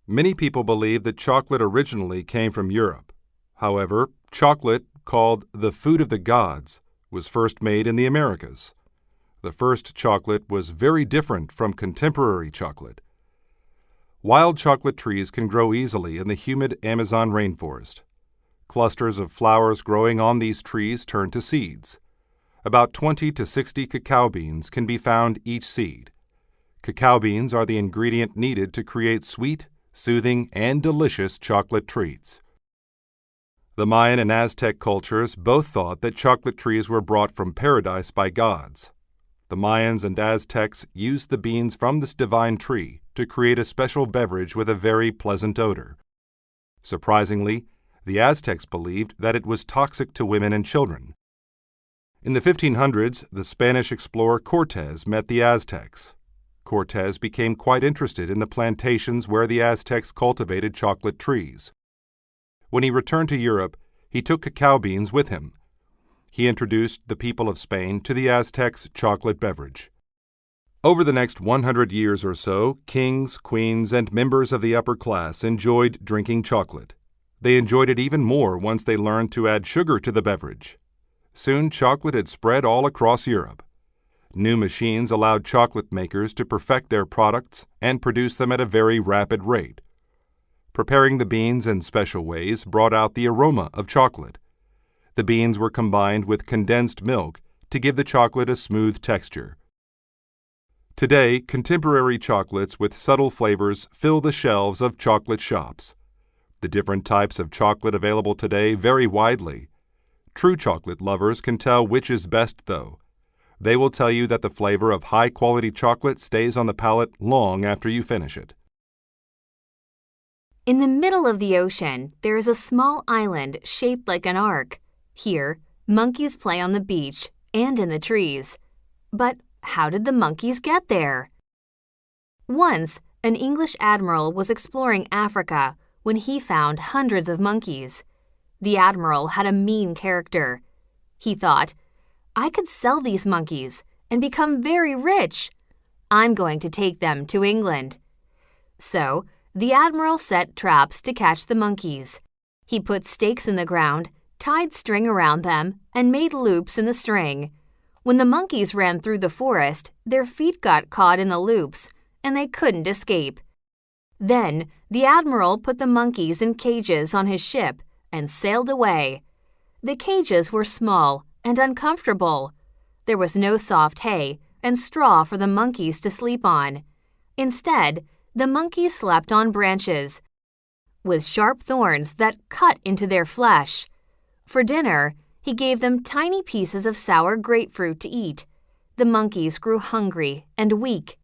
Many people believe that chocolate originally came from Europe. However, chocolate, called the food of the gods, was first made in the Americas. The first chocolate was very different from contemporary chocolate. Wild chocolate trees can grow easily in the humid Amazon rainforest. Clusters of flowers growing on these trees turn to seeds. About 20 to 60 cacao beans can be found each seed. Cacao beans are the ingredient needed to create sweet, soothing, and delicious chocolate treats. The Mayan and Aztec cultures both thought that chocolate trees were brought from paradise by gods. The Mayans and Aztecs used the beans from this divine tree to create a special beverage with a very pleasant odor. Surprisingly, the Aztecs believed that it was toxic to women and children. In the 1500s, the Spanish explorer Cortés met the Aztecs. Cortés became quite interested in the plantations where the Aztecs cultivated chocolate trees. When he returned to Europe, he took cacao beans with him. He introduced the people of Spain to the Aztecs' chocolate beverage. Over the next 100 years or so, kings, queens, and members of the upper class enjoyed drinking chocolate. They enjoyed it even more once they learned to add sugar to the beverage. Soon, chocolate had spread all across Europe. New machines allowed chocolate makers to perfect their products and produce them at a very rapid rate. Preparing the beans in special ways brought out the aroma of chocolate. The beans were combined with condensed milk to give the chocolate a smooth texture. Today, contemporary chocolates with subtle flavors fill the shelves of chocolate shops. The different types of chocolate available today vary widely. True chocolate lovers can tell which is best, though. They will tell you that the flavor of high-quality chocolate stays on the palate long after you finish it. In the middle of the ocean, there is a small island shaped like an arc. Here, monkeys play on the beach and in the trees. But how did the monkeys get there? Once, an English admiral was exploring Africa when he found hundreds of monkeys. The admiral had a mean character. He thought, I could sell these monkeys and become very rich. I'm going to take them to England. So, the admiral set traps to catch the monkeys. He put stakes in the ground, tied string around them, and made loops in the string. When the monkeys ran through the forest, their feet got caught in the loops, and they couldn't escape. Then, the admiral put the monkeys in cages on his ship and sailed away. The cages were small and uncomfortable. There was no soft hay and straw for the monkeys to sleep on. Instead, the monkeys slept on branches with sharp thorns that cut into their flesh. For dinner, he gave them tiny pieces of sour grapefruit to eat. The monkeys grew hungry and weak.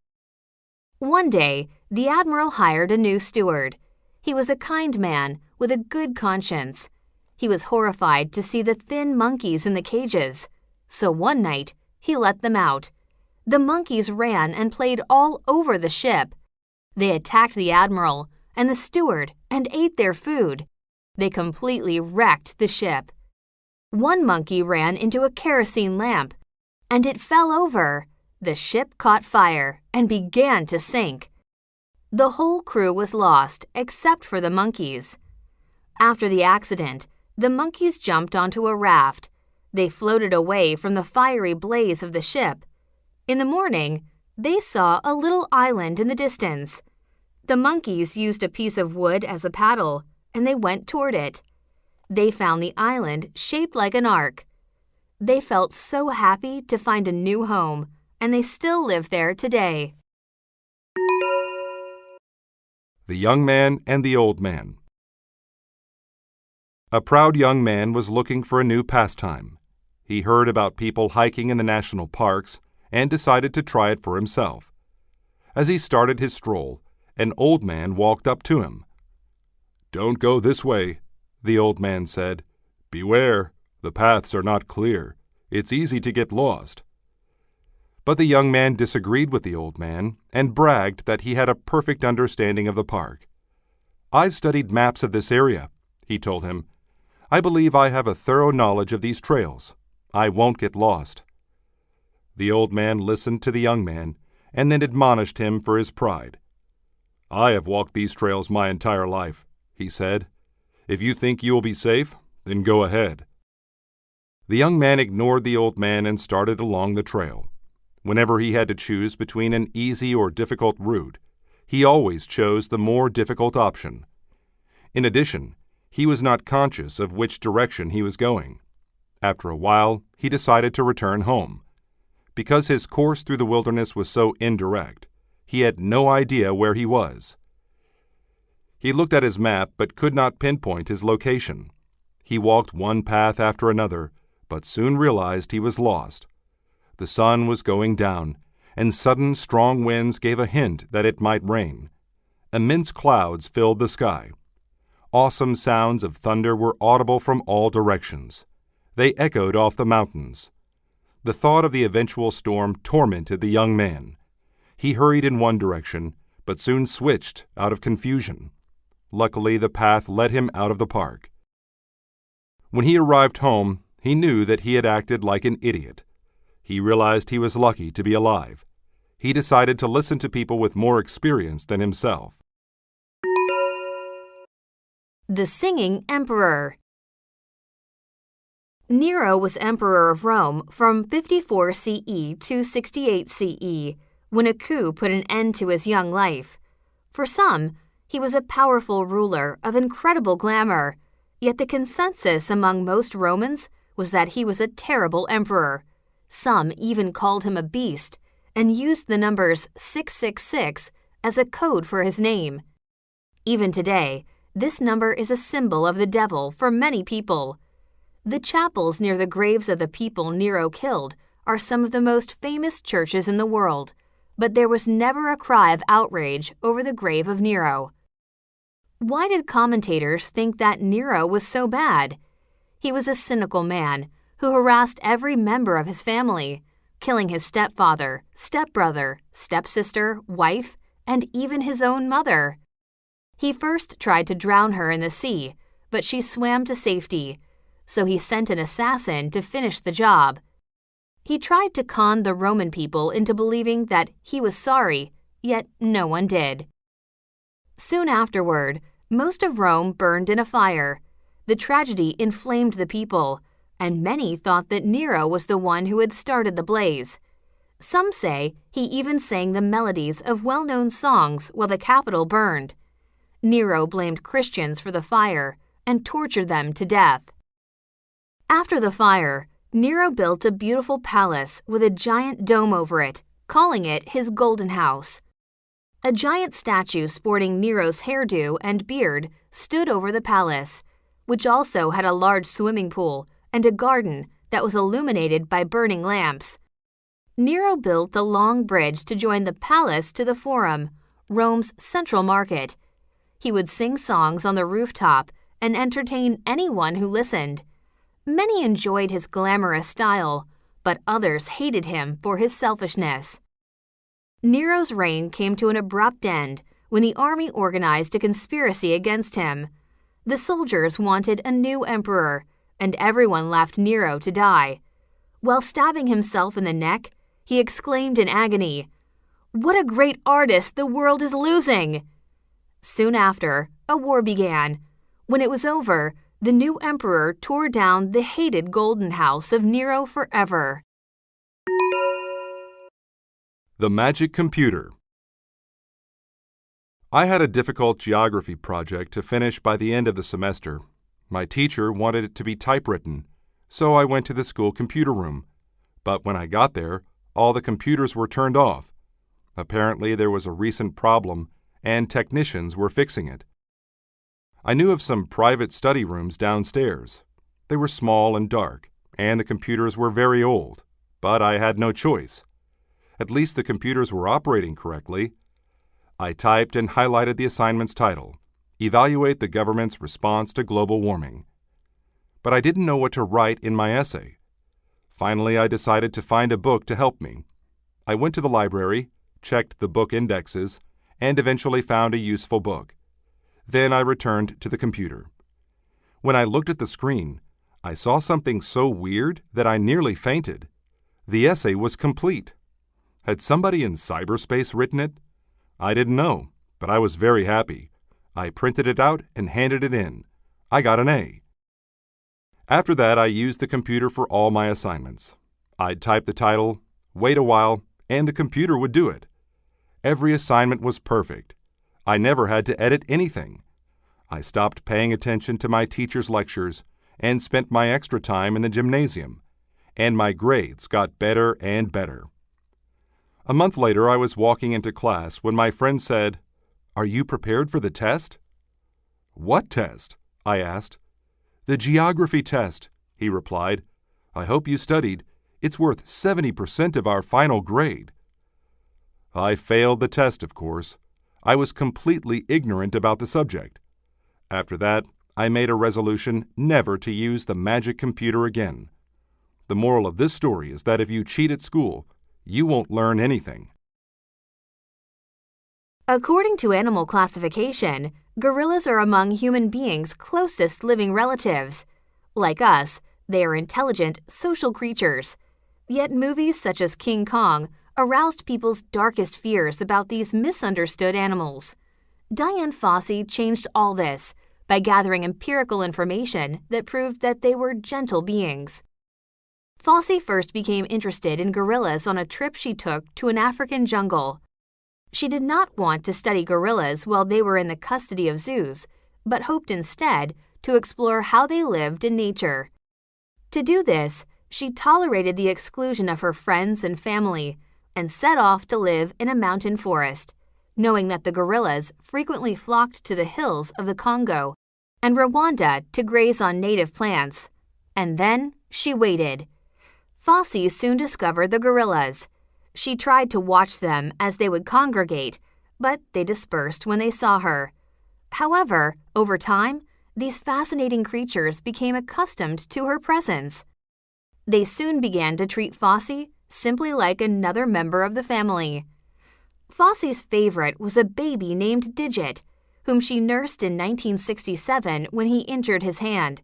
One day, the admiral hired a new steward. He was a kind man with a good conscience. He was horrified to see the thin monkeys in the cages. So one night, he let them out. The monkeys ran and played all over the ship. They attacked the admiral and the steward and ate their food. They completely wrecked the ship. One monkey ran into a kerosene lamp, and it fell over. The ship caught fire and began to sink. The whole crew was lost except for the monkeys. After the accident, the monkeys jumped onto a raft. They floated away from the fiery blaze of the ship. In the morning, they saw a little island in the distance. The monkeys used a piece of wood as a paddle, and they went toward it. They found the island shaped like an arc. They felt so happy to find a new home, and they still live there today. The Young Man and the Old Man. A proud young man was looking for a new pastime. He heard about people hiking in the national parks and decided to try it for himself. As he started his stroll, an old man walked up to him. "Don't go this way," the old man said. "Beware, the paths are not clear. It's easy to get lost." But the young man disagreed with the old man and bragged that he had a perfect understanding of the park. "I've studied maps of this area," he told him. "I believe I have a thorough knowledge of these trails. I won't get lost." The old man listened to the young man and then admonished him for his pride. "I have walked these trails my entire life," he said. "If you think you will be safe, then go ahead." The young man ignored the old man and started along the trail. Whenever he had to choose between an easy or difficult route, he always chose the more difficult option. In addition, he was not conscious of which direction he was going. After a while, he decided to return home. Because his course through the wilderness was so indirect, he had no idea where he was. He looked at his map but could not pinpoint his location. He walked one path after another, but soon realized he was lost. The sun was going down, and sudden strong winds gave a hint that it might rain. Immense clouds filled the sky. Awesome sounds of thunder were audible from all directions. They echoed off the mountains. The thought of the eventual storm tormented the young man. He hurried in one direction, but soon switched out of confusion. Luckily, the path led him out of the park. When he arrived home, he knew that he had acted like an idiot. He realized he was lucky to be alive. He decided to listen to people with more experience than himself. The Singing Emperor. Nero was emperor of Rome from 54 CE to 68 CE, when a coup put an end to his young life. For some, he was a powerful ruler of incredible glamour, yet the consensus among most Romans was that he was a terrible emperor. Some even called him a beast and used the numbers 666 as a code for his name. Even today, this number is a symbol of the devil for many people. The chapels near the graves of the people Nero killed are some of the most famous churches in the world, but there was never a cry of outrage over the grave of Nero. Why did commentators think that Nero was so bad? He was a cynical man who harassed every member of his family, killing his stepfather, stepbrother, stepsister, wife, and even his own mother. He first tried to drown her in the sea, but she swam to safety, so he sent an assassin to finish the job. He tried to con the Roman people into believing that he was sorry, yet no one did. Soon afterward, most of Rome burned in a fire. The tragedy inflamed the people, and many thought that Nero was the one who had started the blaze. Some say he even sang the melodies of well-known songs while the Capitol burned. Nero blamed Christians for the fire and tortured them to death. After the fire, Nero built a beautiful palace with a giant dome over it, calling it his Golden House. A giant statue sporting Nero's hairdo and beard stood over the palace, which also had a large swimming pool and a garden that was illuminated by burning lamps. Nero built a long bridge to join the palace to the Forum, Rome's central market. He would sing songs on the rooftop and entertain anyone who listened. Many enjoyed his glamorous style, but others hated him for his selfishness. Nero's reign came to an abrupt end when the army organized a conspiracy against him. The soldiers wanted a new emperor, and everyone left Nero to die. While stabbing himself in the neck, he exclaimed in agony, "What a great artist the world is losing!" Soon after, a war began. When it was over, the new emperor tore down the hated Golden House of Nero forever. The Magic Computer. I had a difficult geography project to finish by the end of the semester. My teacher wanted it to be typewritten, so I went to the school computer room. But when I got there, all the computers were turned off. Apparently, there was a recent problem, and technicians were fixing it. I knew of some private study rooms downstairs. They were small and dark, and the computers were very old, but I had no choice. At least the computers were operating correctly. I typed and highlighted the assignment's title, Evaluate the Government's Response to Global Warming. But I didn't know what to write in my essay. Finally, I decided to find a book to help me. I went to the library, checked the book indexes, and eventually found a useful book. Then I returned to the computer. When I looked at the screen, I saw something so weird that I nearly fainted. The essay was complete. Had somebody in cyberspace written it? I didn't know, but I was very happy. I printed it out and handed it in. I got an A. After that, I used the computer for all my assignments. I'd type the title, wait a while, and the computer would do it. Every assignment was perfect. I never had to edit anything. I stopped paying attention to my teacher's lectures and spent my extra time in the gymnasium, and my grades got better and better. A month later, I was walking into class when my friend said, "Are you prepared for the test?" "What test?" I asked. "The geography test," he replied. "I hope you studied. It's worth 70% of our final grade." I failed the test, of course. I was completely ignorant about the subject. After that, I made a resolution never to use the magic computer again. The moral of this story is that if you cheat at school, you won't learn anything. According to animal classification, gorillas are among human beings' closest living relatives. Like us, they are intelligent, social creatures. Yet movies such as King Kong aroused people's darkest fears about these misunderstood animals. Dian Fossey changed all this by gathering empirical information that proved that they were gentle beings. Fossey first became interested in gorillas on a trip she took to an African jungle. She did not want to study gorillas while they were in the custody of zoos, but hoped instead to explore how they lived in nature. To do this, she tolerated the exclusion of her friends and family and set off to live in a mountain forest, knowing that the gorillas frequently flocked to the hills of the Congo and Rwanda to graze on native plants. And then she waited. Fossey soon discovered the gorillas. She tried to watch them as they would congregate, but they dispersed when they saw her. However, over time, these fascinating creatures became accustomed to her presence. They soon began to treat Fossey simply like another member of the family. Fossey's favorite was a baby named Digit, whom she nursed in 1967 when he injured his hand.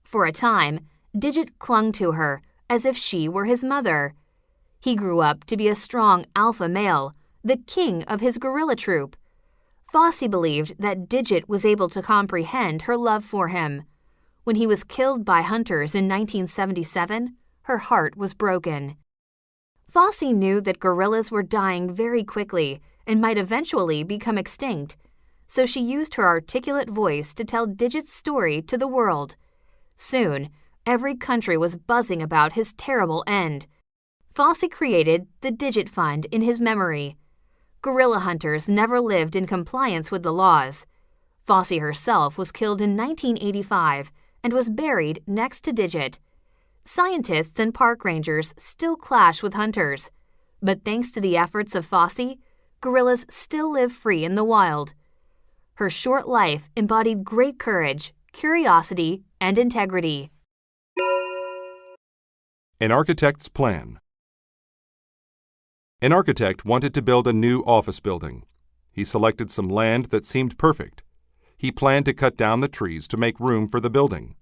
For a time, Digit clung to her as if she were his mother. He grew up to be a strong alpha male, the king of his gorilla troop. Fossey believed that Digit was able to comprehend her love for him. When he was killed by hunters in 1977, her heart was broken. Fossey knew that gorillas were dying very quickly and might eventually become extinct, so she used her articulate voice to tell Digit's story to the world. Soon, every country was buzzing about his terrible end. Fossey created the Digit Fund in his memory. Gorilla hunters never lived in compliance with the laws. Fossey herself was killed in 1985 and was buried next to Digit. Scientists and park rangers still clash with hunters, but thanks to the efforts of Fossey, gorillas still live free in the wild. Her short life embodied great courage, curiosity, and integrity. An architect's plan. An architect wanted to build a new office building. He selected some land that seemed perfect. He planned to cut down the trees to make room for the building.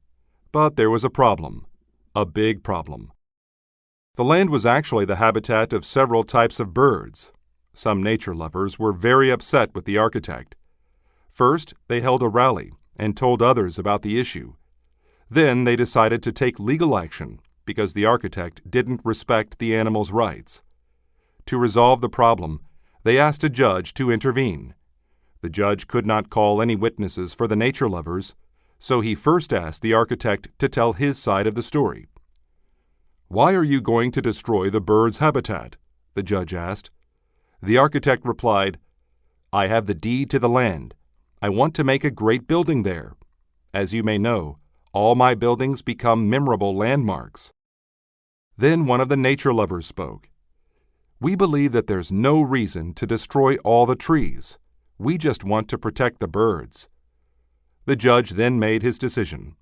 But there was a problem. A big problem. The land was actually the habitat of several types of birds. Some nature lovers were very upset with the architect. First, they held a rally and told others about the issue. Then they decided to take legal action because the architect didn't respect the animals' rights. To resolve the problem, they asked a judge to intervene. The judge could not call any witnesses for the nature lovers, so he first asked the architect to tell his side of the story. "Why are you going to destroy the birds' habitat?" the judge asked. The architect replied, "I have the deed to the land. I want to make a great building there. As you may know, all my buildings become memorable landmarks." Then one of the nature lovers spoke. "We believe that there's no reason to destroy all the trees. We just want to protect the birds." The judge then made his decision.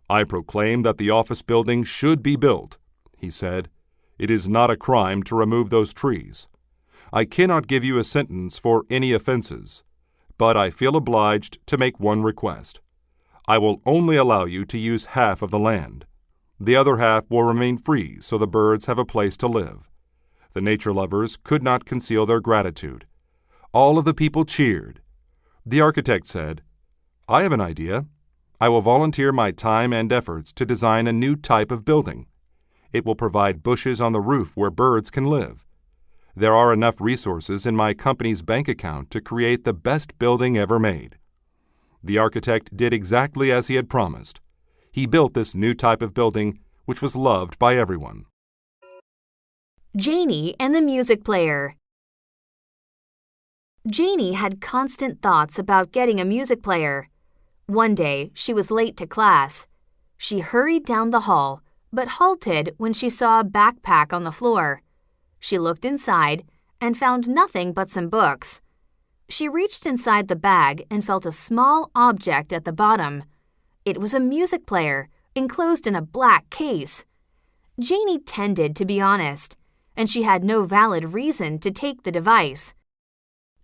"I proclaim that the office building should be built," he said. "It is not a crime to remove those trees. I cannot give you a sentence for any offenses, but I feel obliged to make one request. I will only allow you to use half of the land. The other half will remain free so the birds have a place to live." The nature lovers could not conceal their gratitude. All of the people cheered. The architect said, "I have an idea. I will volunteer my time and efforts to design a new type of building. It will provide bushes on the roof where birds can live. There are enough resources in my company's bank account to create the best building ever made." The architect did exactly as he had promised. He built this new type of building, which was loved by everyone. Janie and the music player. Janie had constant thoughts about getting a music player. One day, she was late to class. She hurried down the hall, but halted when she saw a backpack on the floor. She looked inside and found nothing but some books. She reached inside the bag and felt a small object at the bottom. It was a music player, enclosed in a black case. Janie tended to be honest, and she had no valid reason to take the device.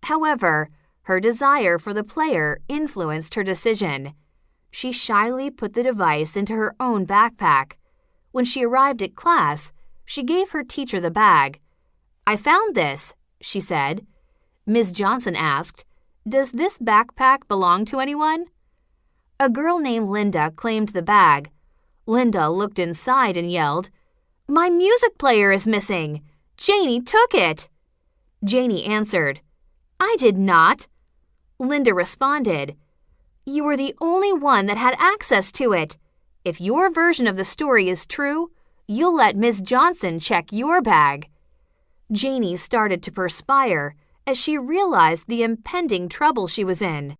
However, her desire for the player influenced her decision. She shyly put the device into her own backpack. When she arrived at class, she gave her teacher the bag. "I found this," she said. Ms. Johnson asked, "Does this backpack belong to anyone?" A girl named Linda claimed the bag. Linda looked inside and yelled, "My music player is missing! Janie took it!" Janie answered, "I did not." Linda responded, "You were the only one that had access to it. If your version of the story is true, you'll let Ms. Johnson check your bag." Janie started to perspire as she realized the impending trouble she was in.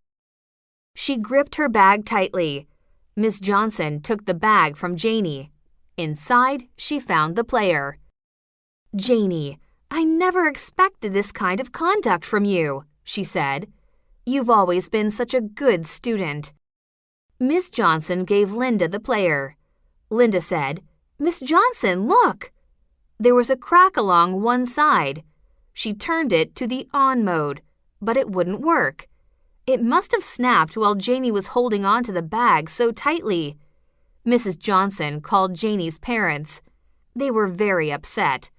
She gripped her bag tightly. Ms. Johnson took the bag from Janie. Inside, she found the player. "Janie, I never expected this kind of conduct from you," she said. "You've always been such a good student." Ms. Johnson gave Linda the player. Linda said, "Miss Johnson, look!" There was a crack along one side. She turned it to the on mode, but it wouldn't work. It must have snapped while Janie was holding on to the bag so tightly. Mrs. Johnson called Janie's parents. They were very upset.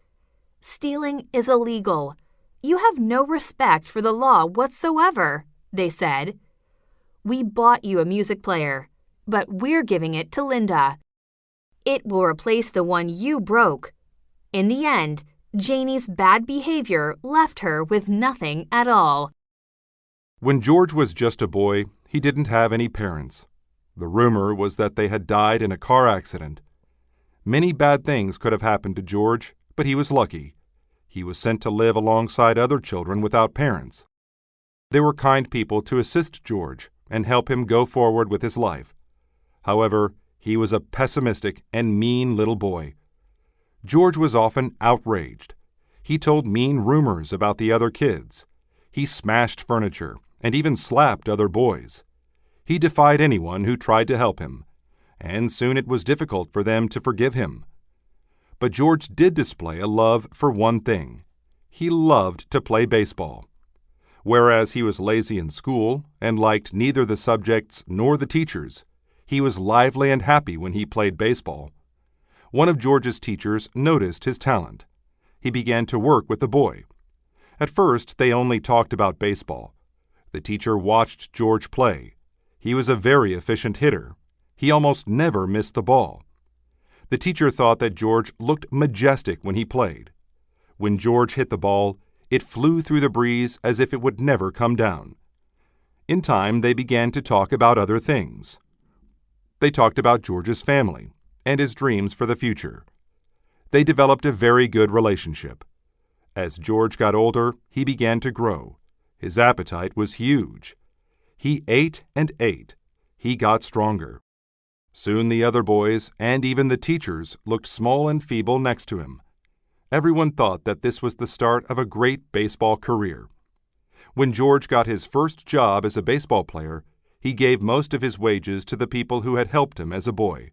"Stealing is illegal. You have no respect for the law whatsoever," they said. "We bought you a music player, but we're giving it to Linda. It will replace the one you broke." In the end, Janie's bad behavior left her with nothing at all. When George was just a boy, he didn't have any parents. The rumor was that they had died in a car accident. Many bad things could have happened to George, but he was lucky. He was sent to live alongside other children without parents. There were kind people to assist George and help him go forward with his life. However, he was a pessimistic and mean little boy. George was often outraged. He told mean rumors about the other kids. He smashed furniture and even slapped other boys. He defied anyone who tried to help him, and soon it was difficult for them to forgive him. But George did display a love for one thing. He loved to play baseball. Whereas he was lazy in school and liked neither the subjects nor the teachers, he was lively and happy when he played baseball. One of George's teachers noticed his talent. He began to work with the boy. At first, they only talked about baseball. The teacher watched George play. He was a very efficient hitter. He almost never missed the ball. The teacher thought that George looked majestic when he played. When George hit the ball, it flew through the breeze as if it would never come down. In time, they began to talk about other things. They talked about George's family and his dreams for the future. They developed a very good relationship. As George got older, he began to grow. His appetite was huge. He ate and ate. He got stronger. Soon the other boys and even the teachers looked small and feeble next to him. Everyone thought that this was the start of a great baseball career. When George got his first job as a baseball player, he gave most of his wages to the people who had helped him as a boy.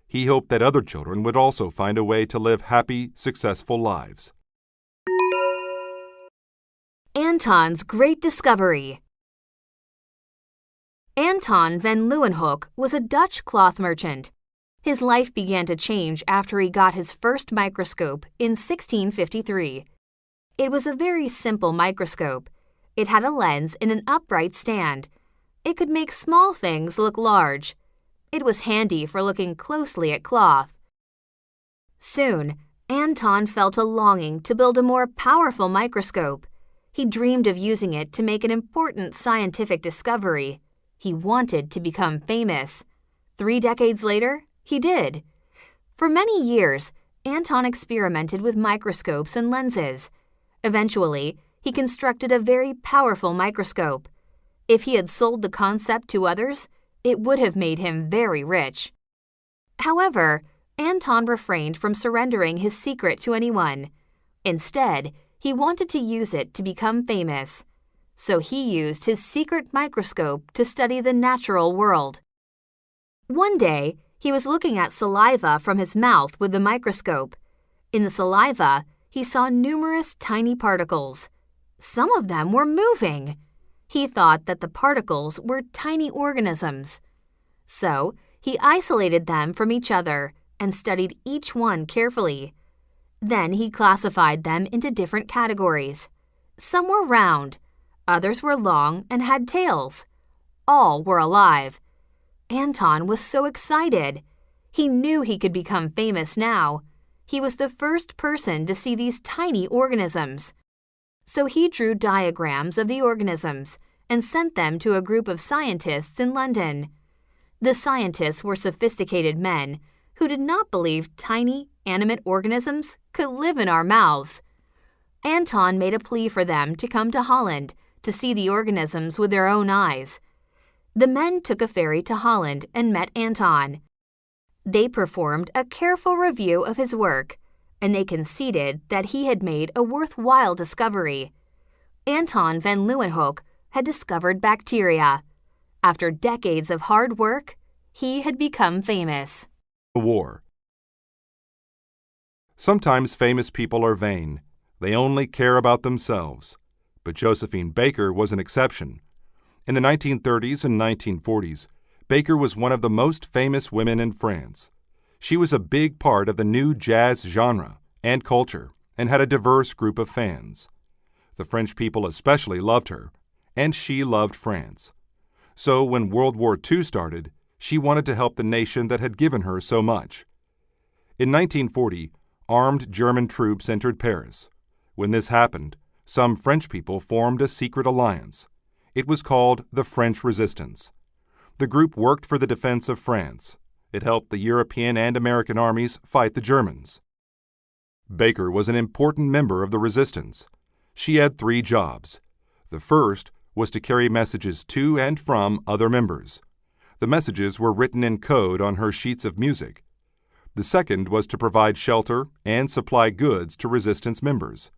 He hoped that other children would also find a way to live happy, successful lives. Anton's Great Discovery. Anton van Leeuwenhoek was a Dutch cloth merchant. His life began to change after he got his first microscope in 1653. It was a very simple microscope. It had a lens in an upright stand. It could make small things look large. It was handy for looking closely at cloth. Soon, Anton felt a longing to build a more powerful microscope. He dreamed of using it to make an important scientific discovery. He wanted to become famous. 3 decades later, he did. For many years, Anton experimented with microscopes and lenses. Eventually, he constructed a very powerful microscope. If he had sold the concept to others, it would have made him very rich. However, Anton refrained from surrendering his secret to anyone. Instead, he wanted to use it to become famous. So he used his secret microscope to study the natural world. One day, he was looking at saliva from his mouth with the microscope. In the saliva, he saw numerous tiny particles. Some of them were moving. He thought that the particles were tiny organisms. So, he isolated them from each other and studied each one carefully. Then he classified them into different categories. Some were round, others were long and had tails. All were alive. Anton was so excited. He knew he could become famous now. He was the first person to see these tiny organisms. So he drew diagrams of the organisms and sent them to a group of scientists in London. The scientists were sophisticated men who did not believe tiny, animate organisms could live in our mouths. Anton made a plea for them to come to Holland to see the organisms with their own eyes. The men took a ferry to Holland and met Anton. They performed a careful review of his work, and they conceded that he had made a worthwhile discovery. Anton van Leeuwenhoek had discovered bacteria. After decades of hard work, he had become famous. The war. Sometimes famous people are vain. They only care about themselves. But Josephine Baker was an exception. In the 1930s and 1940s, Baker was one of the most famous women in France. She was a big part of the new jazz genre and culture and had a diverse group of fans. The French people especially loved her, and she loved France. So when World War II started, she wanted to help the nation that had given her so much. In 1940, armed German troops entered Paris. When this happened, some French people formed a secret alliance. It was called the French Resistance. The group worked for the defense of France. It helped the European and American armies fight the Germans. Baker was an important member of the resistance. She had 3 jobs. The first was to carry messages to and from other members. The messages were written in code on her sheets of music. The second was to provide shelter and supply goods to resistance members.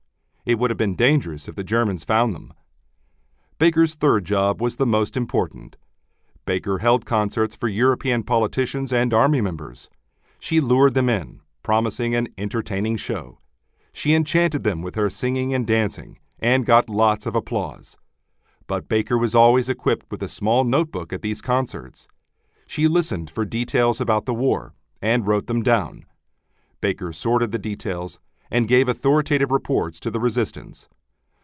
It would have been dangerous if the Germans found them. Baker's third job was the most important. Baker held concerts for European politicians and army members. She lured them in, promising an entertaining show. She enchanted them with her singing and dancing, and got lots of applause. But Baker was always equipped with a small notebook at these concerts. She listened for details about the war and wrote them down. Baker sorted the details and gave authoritative reports to the resistance.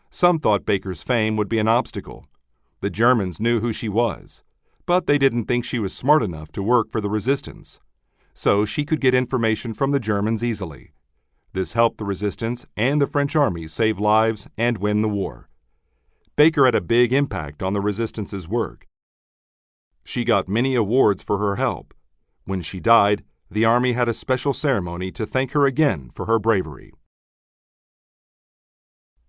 Some thought Baker's fame would be an obstacle. The Germans knew who she was, but they didn't think she was smart enough to work for the resistance. So she could get information from the Germans easily. This helped the resistance and the French army save lives and win the war. Baker had a big impact on the resistance's work. She got many awards for her help. When she died, the army had a special ceremony to thank her again for her bravery.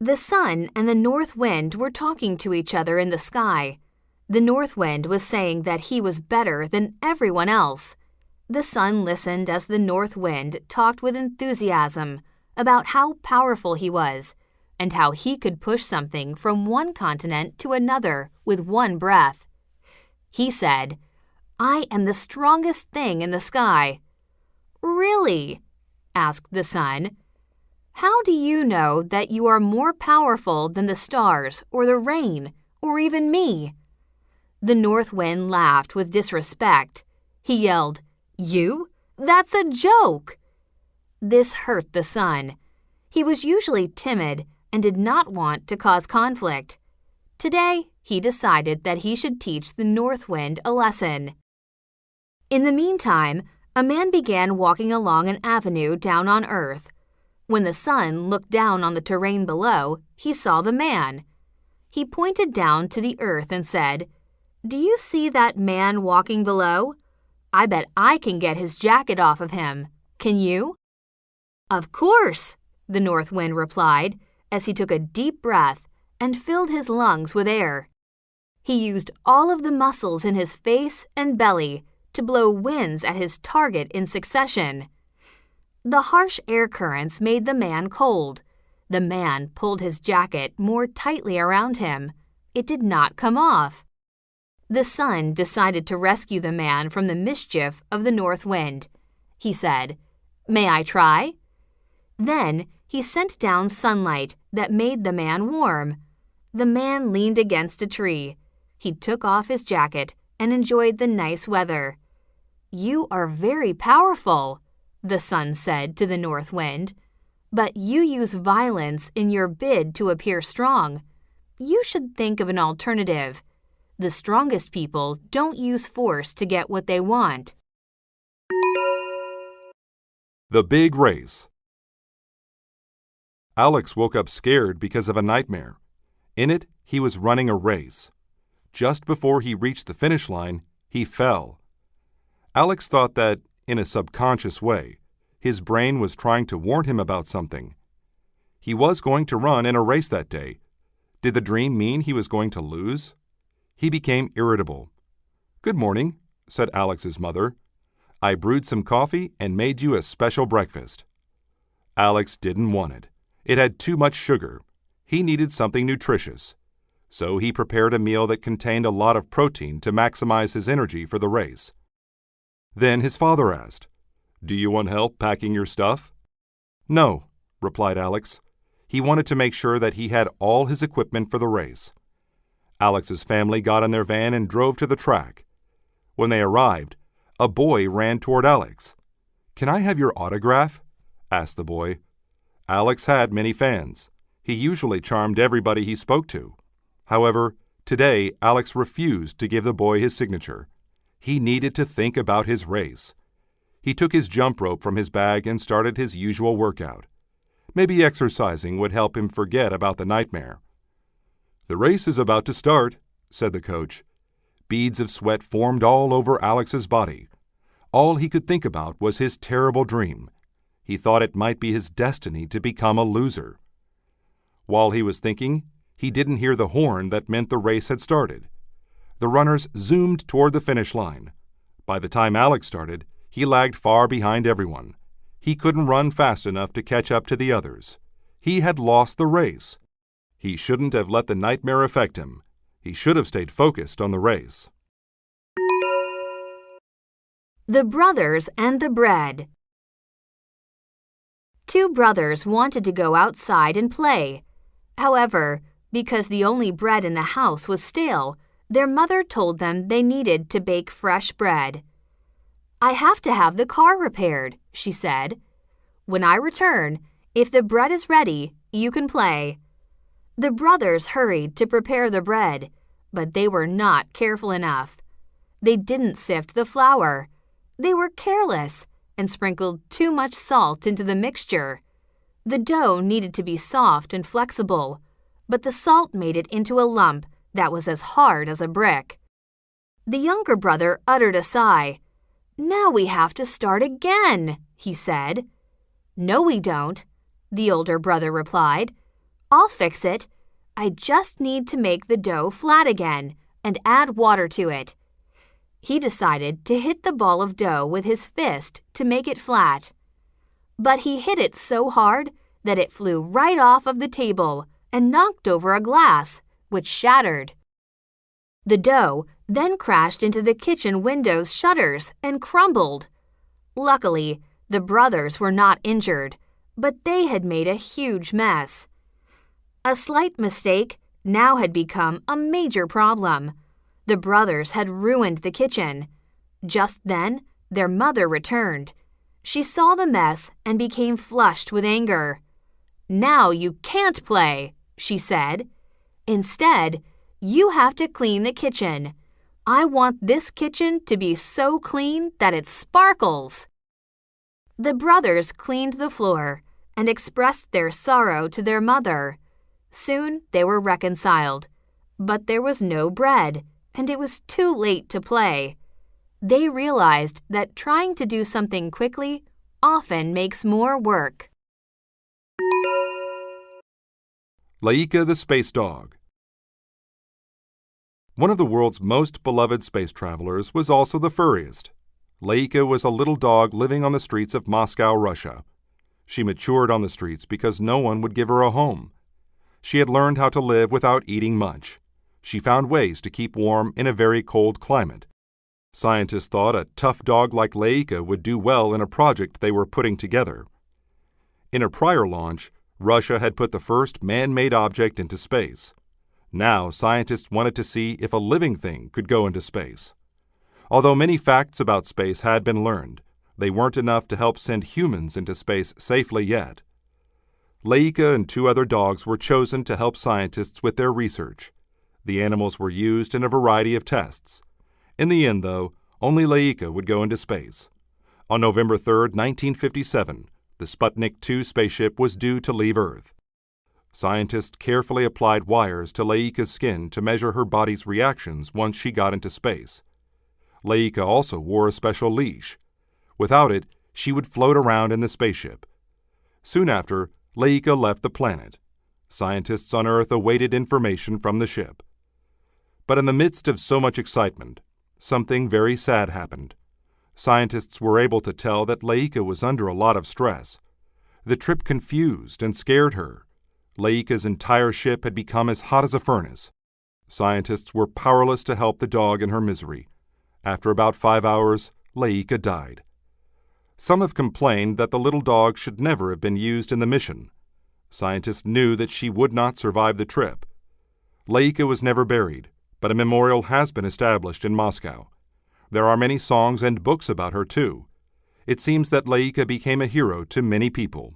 The sun and the north wind were talking to each other in the sky. The north wind was saying that he was better than everyone else. The sun listened as the north wind talked with enthusiasm about how powerful he was and how he could push something from one continent to another with one breath. He said, "I am the strongest thing in the sky." "Really?" asked the sun. "How do you know that you are more powerful than the stars or the rain or even me?" The north wind laughed with disrespect. He yelled, "You? That's a joke!" This hurt the sun. He was usually timid and did not want to cause conflict. Today, he decided that he should teach the North Wind a lesson. In the meantime, a man began walking along an avenue down on Earth. When the sun looked down on the terrain below, he saw the man. He pointed down to the earth and said, "Do you see that man walking below? I bet I can get his jacket off of him. Can you?" "Of course," the North Wind replied as he took a deep breath and filled his lungs with air. He used all of the muscles in his face and belly to blow winds at his target in succession. The harsh air currents made the man cold. The man pulled his jacket more tightly around him. It did not come off. The sun decided to rescue the man from the mischief of the North Wind. He said, "May I try?" Then he sent down sunlight that made the man warm. The man leaned against a tree. He took off his jacket and enjoyed the nice weather. "You are very powerful," the sun said to the North Wind, "but you use violence in your bid to appear strong. You should think of an alternative. The strongest people don't use force to get what they want." The Big Race. Alex woke up scared because of a nightmare. In it, he was running a race. Just before he reached the finish line, he fell. Alex thought that, in a subconscious way, his brain was trying to warn him about something. He was going to run in a race that day. Did the dream mean he was going to lose? He became irritable. "Good morning," said Alex's mother. "I brewed some coffee and made you a special breakfast." Alex didn't want it. It had too much sugar. He needed something nutritious. So he prepared a meal that contained a lot of protein to maximize his energy for the race. Then his father asked, "Do you want help packing your stuff?" "No," replied Alex. He wanted to make sure that he had all his equipment for the race. Alex's family got in their van and drove to the track. When they arrived, a boy ran toward Alex. "Can I have your autograph?" asked the boy. Alex had many fans. He usually charmed everybody he spoke to. However, today Alex refused to give the boy his signature. He needed to think about his race. He took his jump rope from his bag and started his usual workout. Maybe exercising would help him forget about the nightmare. "The race is about to start," said the coach. Beads of sweat formed all over Alex's body. All he could think about was his terrible dream. He thought it might be his destiny to become a loser. While he was thinking, he didn't hear the horn that meant the race had started. The runners zoomed toward the finish line. By the time Alex started, he lagged far behind everyone. He couldn't run fast enough to catch up to the others. He had lost the race. He shouldn't have let the nightmare affect him. He should have stayed focused on the race. The Brothers and the Bread. Two brothers wanted to go outside and play. However, because the only bread in the house was stale, their mother told them they needed to bake fresh bread. "I have to have the car repaired," she said. "When I return, if the bread is ready, you can play." The brothers hurried to prepare the bread, but they were not careful enough. They didn't sift the flour. They were careless and sprinkled too much salt into the mixture. The dough needed to be soft and flexible, but the salt made it into a lump that was as hard as a brick. The younger brother uttered a sigh. "Now we have to start again," he said. "No, we don't," the older brother replied. "I'll fix it. I just need to make the dough flat again and add water to it." He decided to hit the ball of dough with his fist to make it flat. But he hit it so hard that it flew right off of the table and knocked over a glass, which shattered. The dough then crashed into the kitchen window's shutters and crumbled. Luckily, the brothers were not injured, but they had made a huge mess. A slight mistake now had become a major problem. The brothers had ruined the kitchen. Just then, their mother returned. She saw the mess and became flushed with anger. "Now you can't play," she said. "Instead, You have to clean the kitchen. I want this kitchen to be so clean that it sparkles." The brothers cleaned the floor and expressed their sorrow to their mother. Soon they were reconciled, but there was no bread, and it was too late to play. They realized that trying to do something quickly often makes more work. Laika the Space Dog. One of the world's most beloved space travelers was also the furriest. Laika was a little dog living on the streets of Moscow, Russia. She matured on the streets because no one would give her a home. She had learned how to live without eating much. She found ways to keep warm in a very cold climate. Scientists thought a tough dog like Laika would do well in a project they were putting together. In a prior launch, Russia had put the first man-made object into space. Now, scientists wanted to see if a living thing could go into space. Although many facts about space had been learned, they weren't enough to help send humans into space safely yet. Laika and 2 other dogs were chosen to help scientists with their research. The animals were used in a variety of tests. In the end, though, only Laika would go into space. On November 3, 1957, the Sputnik 2 spaceship was due to leave Earth. Scientists carefully applied wires to Laika's skin to measure her body's reactions once she got into space. Laika also wore a special leash. Without it, she would float around in the spaceship. Soon after, Laika left the planet. Scientists on Earth awaited information from the ship. But in the midst of so much excitement, something very sad happened. Scientists were able to tell that Laika was under a lot of stress. The trip confused and scared her. Laika's entire ship had become as hot as a furnace. Scientists were powerless to help the dog in her misery. After about 5 hours, Laika died. Some have complained that the little dog should never have been used in the mission. Scientists knew that she would not survive the trip. Laika was never buried, but a memorial has been established in Moscow. There are many songs and books about her, too. It seems that Laika became a hero to many people.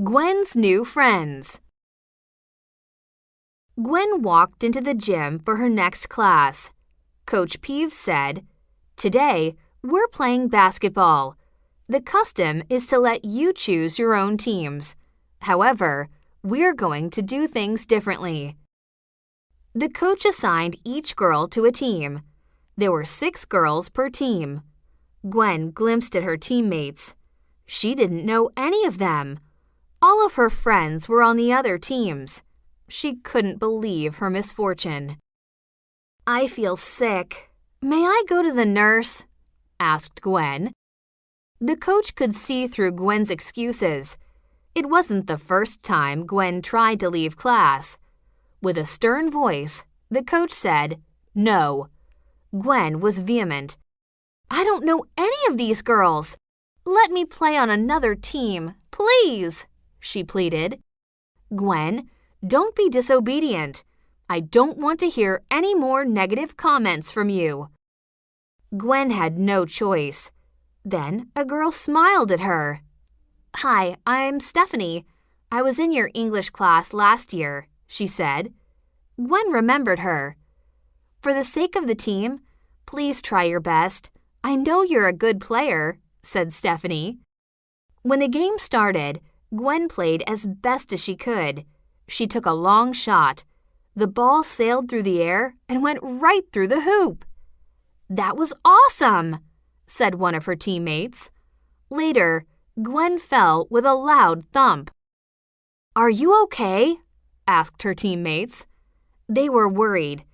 Gwen's new friends. Gwen walked into the gym for her next class. Coach Peeves said, "Today, we're playing basketball. The custom is to let you choose your own teams. However, we're going to do things differently." The coach assigned each girl to a team. There were 6 girls per team. Gwen glimpsed at her teammates. She didn't know any of them. All of her friends were on the other teams. She couldn't believe her misfortune. "I feel sick. May I go to the nurse?" asked Gwen. The coach could see through Gwen's excuses. It wasn't the first time Gwen tried to leave class. With a stern voice, the coach said, "No." Gwen was vehement. "I don't know any of these girls. Let me play on another team, please," she pleaded. "Gwen, don't be disobedient. I don't want to hear any more negative comments from you." Gwen had no choice. Then a girl smiled at her. "Hi, I'm Stephanie. I was in your English class last year," she said. Gwen remembered her. "For the sake of the team, please try your best. I know you're a good player," said Stephanie. When the game started, Gwen played as best as she could. She took a long shot. The ball sailed through the air and went right through the hoop. "That was awesome," said one of her teammates. Later, Gwen fell with a loud thump. "Are you okay?" asked her teammates. They were worried.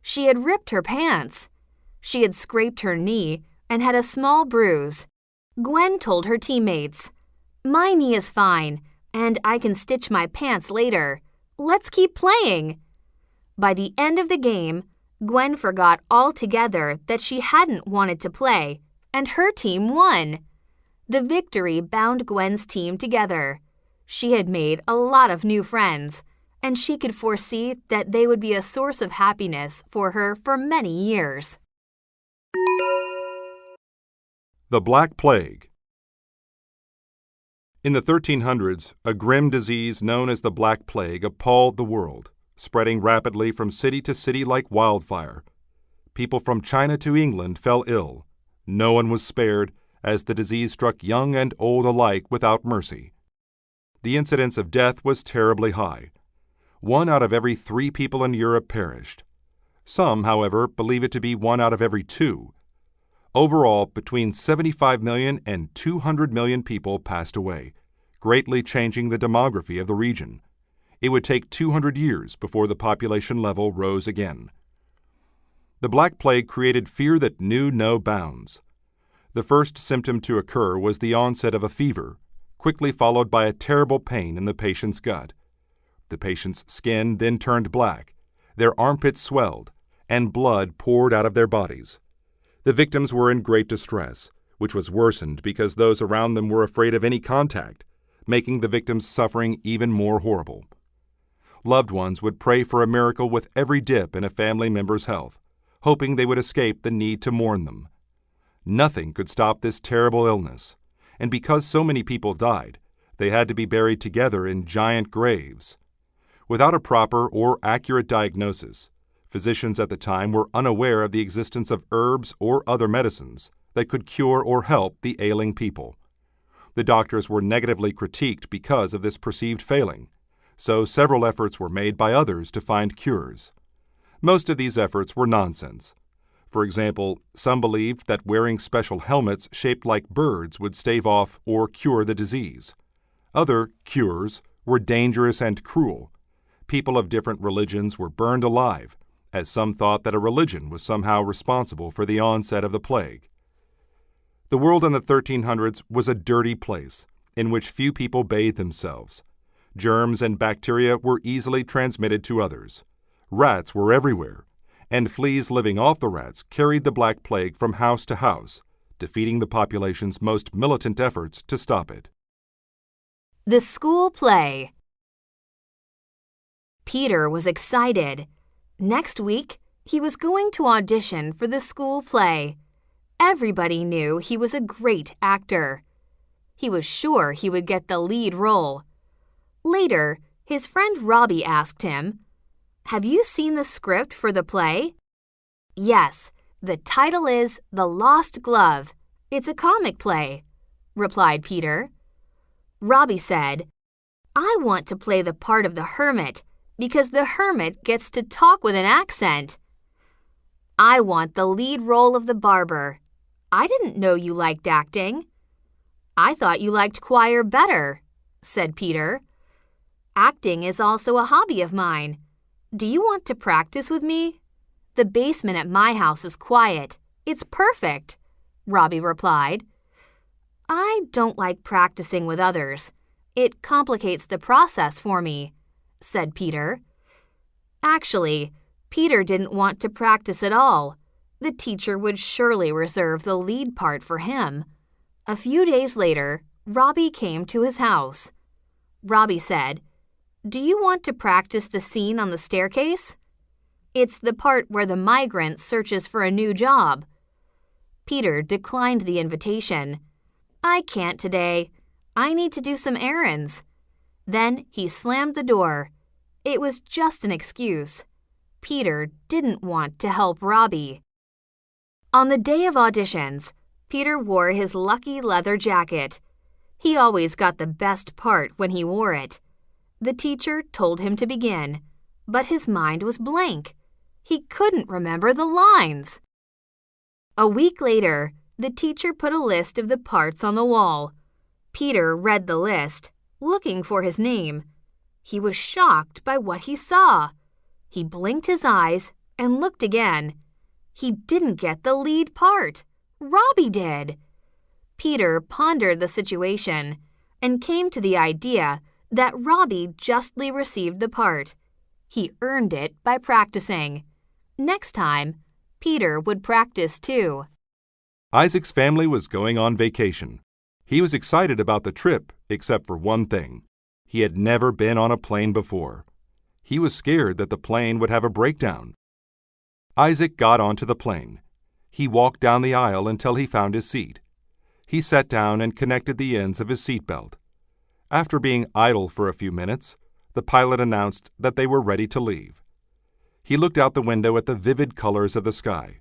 She had ripped her pants. She had scraped her knee and had a small bruise. Gwen told her teammates, "My knee is fine, and I can stitch my pants later. Let's keep playing." By the end of the game, Gwen forgot altogether that she hadn't wanted to play, and her team won. The victory bound Gwen's team together. She had made a lot of new friends, and she could foresee that they would be a source of happiness for her for many years. The Black Plague. In the 1300s, a grim disease known as the Black Plague appalled the world. spreading rapidly from city to city like wildfire. People from China to England fell ill. No one was spared, as the disease struck young and old alike without mercy. The incidence of death was terribly high. 1 out of every 3 people in Europe perished. Some, however, believe it to be 1 out of every 2. Overall, between 75 million and 200 million people passed away, greatly changing the demography of the region. It would take 200 years before the population level rose again. The Black Plague created fear that knew no bounds. The first symptom to occur was the onset of a fever, quickly followed by a terrible pain in the patient's gut. The patient's skin then turned black, their armpits swelled, and blood poured out of their bodies. The victims were in great distress, which was worsened because those around them were afraid of any contact, making the victims' suffering even more horrible. Loved ones would pray for a miracle with every dip in a family member's health, hoping they would escape the need to mourn them. Nothing could stop this terrible illness, and because so many people died, they had to be buried together in giant graves. Without a proper or accurate diagnosis, physicians at the time were unaware of the existence of herbs or other medicines that could cure or help the ailing people. The doctors were negatively critiqued because of this perceived failing, so several efforts were made by others to find cures. Most of these efforts were nonsense. For example, some believed that wearing special helmets shaped like birds would stave off or cure the disease. Other cures were dangerous and cruel. People of different religions were burned alive, as some thought that a religion was somehow responsible for the onset of the plague. The world in the 1300s was a dirty place, in which few people bathed themselves. Germs and bacteria were easily transmitted to others. Rats were everywhere, and fleas living off the rats carried the Black Plague from house to house, defeating the population's most militant efforts to stop it. The school play. Peter was excited. Next week, he was going to audition for the school play. Everybody knew he was a great actor. He was sure he would get the lead role. Later, his friend Robbie asked him, "Have you seen the script for the play?" "Yes, the title is The Lost Glove. It's a comic play," replied Peter. Robbie said, "I want to play the part of the hermit because the hermit gets to talk with an accent." "I want the lead role of the barber. I didn't know you liked acting." "I thought you liked choir better," said Peter. "Acting is also a hobby of mine. Do you want to practice with me? The basement at my house is quiet. It's perfect," Robbie replied. "I don't like practicing with others. It complicates the process for me," said Peter. Actually, Peter didn't want to practice at all. The teacher would surely reserve the lead part for him. A few days later, Robbie came to his house. Robbie said, "Do you want to practice the scene on the staircase? It's the part where the migrant searches for a new job." Peter declined the invitation. "I can't today. I need to do some errands." Then he slammed the door. It was just an excuse. Peter didn't want to help Robbie. On the day of auditions, Peter wore his lucky leather jacket. He always got the best part when he wore it. The teacher told him to begin, but his mind was blank. He couldn't remember the lines. A week later, the teacher put a list of the parts on the wall. Peter read the list, looking for his name. He was shocked by what he saw. He blinked his eyes and looked again. He didn't get the lead part. Robbie did. Peter pondered the situation and came to the idea that Robbie justly received the part. He earned it by practicing. Next time, Peter would practice too. Isaac's family was going on vacation. He was excited about the trip, except for one thing. He had never been on a plane before. He was scared that the plane would have a breakdown. Isaac got onto the plane. He walked down the aisle until he found his seat. He sat down and connected the ends of his seatbelt. After being idle for a few minutes, the pilot announced that they were ready to leave. He looked out the window at the vivid colors of the sky.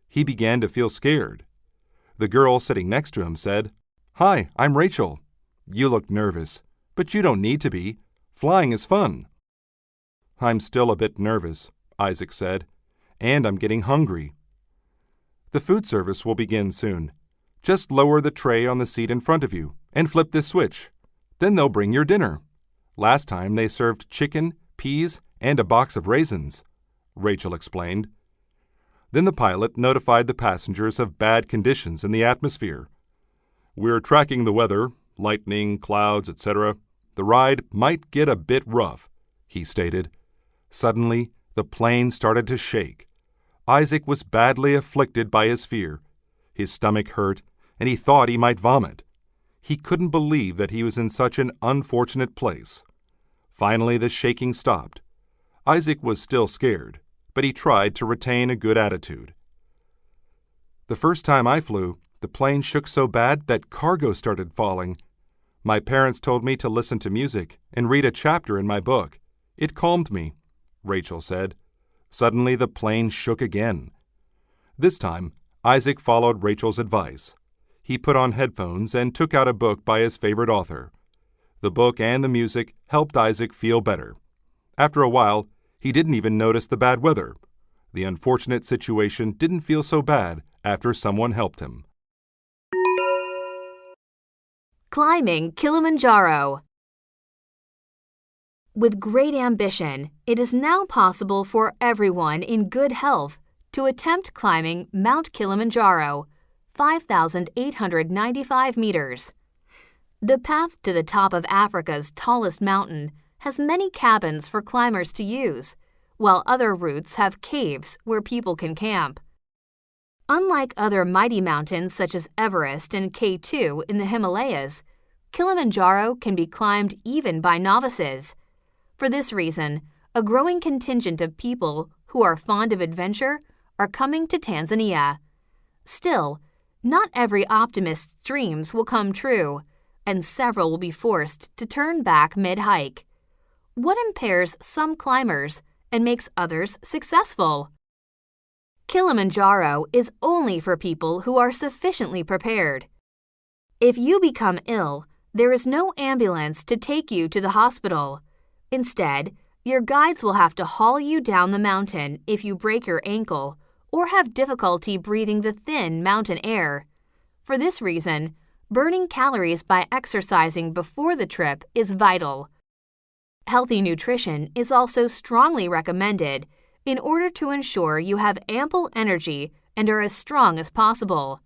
He began to feel scared. The girl sitting next to him said, "Hi, I'm Rachel. You look nervous, but you don't need to be. Flying is fun." "I'm still a bit nervous," Isaac said, "and I'm getting hungry." "The food service will begin soon. Just lower the tray on the seat in front of you and flip this switch. Then they'll bring your dinner. Last time they served chicken, peas, and a box of raisins," Rachel explained. Then the pilot notified the passengers of bad conditions in the atmosphere. "We're tracking the weather, lightning, clouds, etc. The ride might get a bit rough," he stated. Suddenly, the plane started to shake. Isaac was badly afflicted by his fear. His stomach hurt, and he thought he might vomit. He couldn't believe that he was in such an unfortunate place. Finally, the shaking stopped. Isaac was still scared, but he tried to retain a good attitude. "The first time I flew, the plane shook so bad that cargo started falling. My parents told me to listen to music and read a chapter in my book. It calmed me," Rachel said. Suddenly, the plane shook again. This time, Isaac followed Rachel's advice. He put on headphones and took out a book by his favorite author. The book and the music helped Isaac feel better. After a while, he didn't even notice the bad weather. The unfortunate situation didn't feel so bad after someone helped him. Climbing Kilimanjaro. With great ambition, it is now possible for everyone in good health to attempt climbing Mount Kilimanjaro, 5,895 meters. The path to the top of Africa's tallest mountain has many cabins for climbers to use, while other routes have caves where people can camp. Unlike other mighty mountains such as Everest and K2 in the Himalayas, Kilimanjaro can be climbed even by novices. For this reason, a growing contingent of people who are fond of adventure are coming to Tanzania. Still, not every optimist's dreams will come true, and several will be forced to turn back mid-hike. What impairs some climbers and makes others successful? Kilimanjaro is only for people who are sufficiently prepared. If you become ill, there is no ambulance to take you to the hospital. Instead, your guides will have to haul you down the mountain if you break your ankle or have difficulty breathing the thin mountain air. For this reason, burning calories by exercising before the trip is vital. Healthy nutrition is also strongly recommended in order to ensure you have ample energy and are as strong as possible.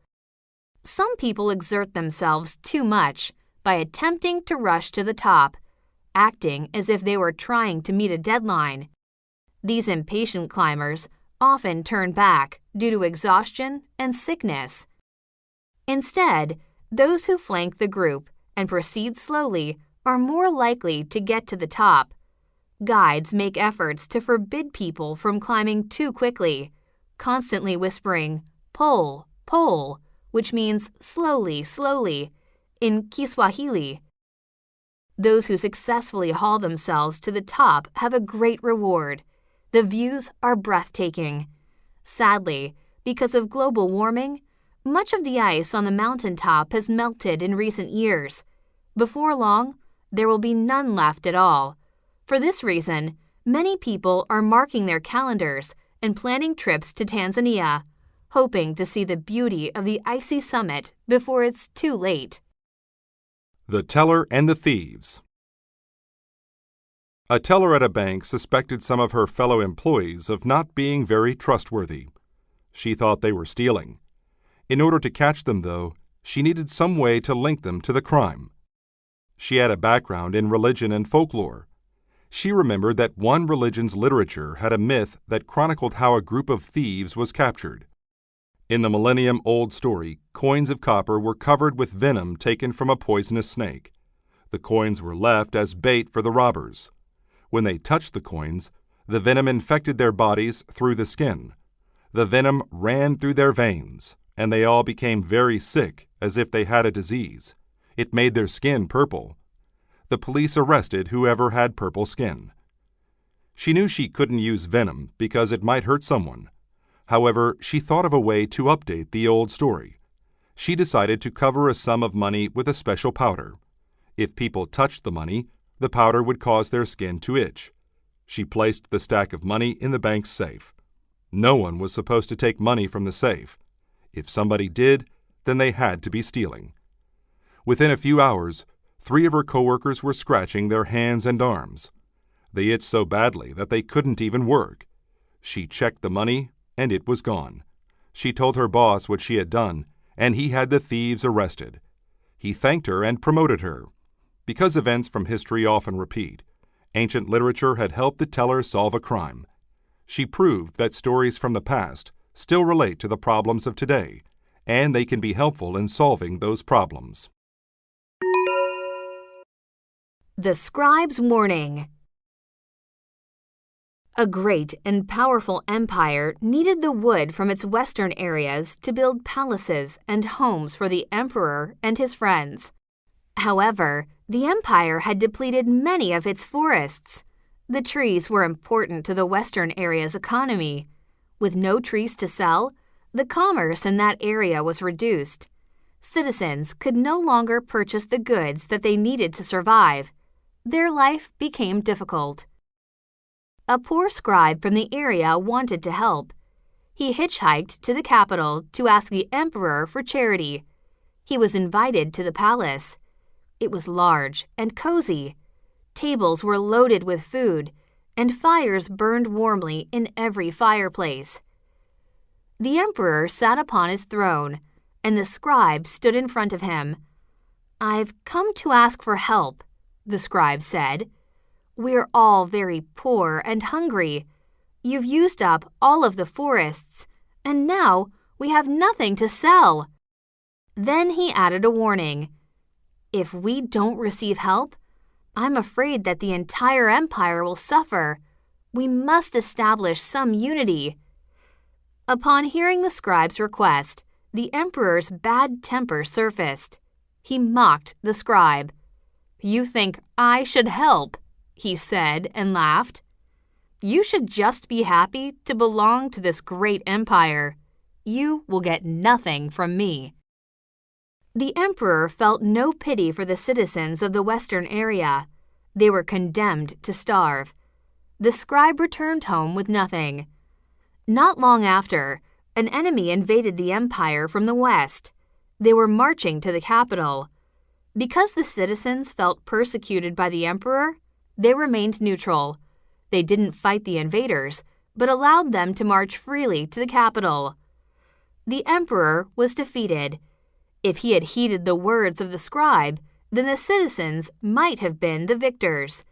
Some people exert themselves too much by attempting to rush to the top, acting as if they were trying to meet a deadline. These impatient climbers often turn back due to exhaustion and sickness. Instead, those who flank the group and proceed slowly are more likely to get to the top. Guides make efforts to forbid people from climbing too quickly, constantly whispering, "Pole, pole," which means slowly, slowly, in Kiswahili. Those who successfully haul themselves to the top have a great reward. The views are breathtaking. Sadly, because of global warming, much of the ice on the mountaintop has melted in recent years. Before long, there will be none left at all. For this reason, many people are marking their calendars and planning trips to Tanzania, hoping to see the beauty of the icy summit before it's too late. The Teller and the Thieves. A teller at a bank suspected some of her fellow employees of not being very trustworthy. She thought they were stealing. In order to catch them, though, she needed some way to link them to the crime. She had a background in religion and folklore. She remembered that one religion's literature had a myth that chronicled how a group of thieves was captured. In the millennium-old story, coins of copper were covered with venom taken from a poisonous snake. The coins were left as bait for the robbers. When they touched the coins, the venom infected their bodies through the skin. The venom ran through their veins, and they all became very sick, as if they had a disease. It made their skin purple. the police arrested whoever had purple skin. She knew she couldn't use venom because it might hurt someone. However, she thought of a way to update the old story. She decided to cover a sum of money with a special powder. If people touched the money, the powder would cause their skin to itch. She placed the stack of money in the bank's safe. No one was supposed to take money from the safe. If somebody did, then they had to be stealing. Within a few hours, 3 of her coworkers were scratching their hands and arms. They itched so badly that they couldn't even work. She checked the money, and it was gone. She told her boss what she had done, and he had the thieves arrested. He thanked her and promoted her. Because events from history often repeat, ancient literature had helped the teller solve a crime. She proved that stories from the past still relate to the problems of today, and they can be helpful in solving those problems. The Scribe's Warning. A great and powerful empire needed the wood from its western areas to build palaces and homes for the emperor and his friends. However, the empire had depleted many of its forests. The trees were important to the western area's economy. With no trees to sell, the commerce in that area was reduced. Citizens could no longer purchase the goods that they needed to survive. Their life became difficult. A poor scribe from the area wanted to help. He hitchhiked to the capital to ask the emperor for charity. He was invited to the palace. It was large and cozy. Tables were loaded with food, and fires burned warmly in every fireplace. The emperor sat upon his throne, and the scribe stood in front of him. "I've come to ask for help," the scribe said. "We're all very poor and hungry. You've used up all of the forests, and now we have nothing to sell." Then he added a warning. "If we don't receive help, I'm afraid that the entire empire will suffer. We must establish some unity." Upon hearing the scribe's request, the emperor's bad temper surfaced. He mocked the scribe. "You think I should help?" he said and laughed. "You should just be happy to belong to this great empire. You will get nothing from me." The emperor felt no pity for the citizens of the western area. They were condemned to starve. The scribe returned home with nothing. Not long after, an enemy invaded the empire from the west. They were marching to the capital. Because the citizens felt persecuted by the emperor, they remained neutral. They didn't fight the invaders, but allowed them to march freely to the capital. The emperor was defeated. If he had heeded the words of the scribe, then the citizens might have been the victors.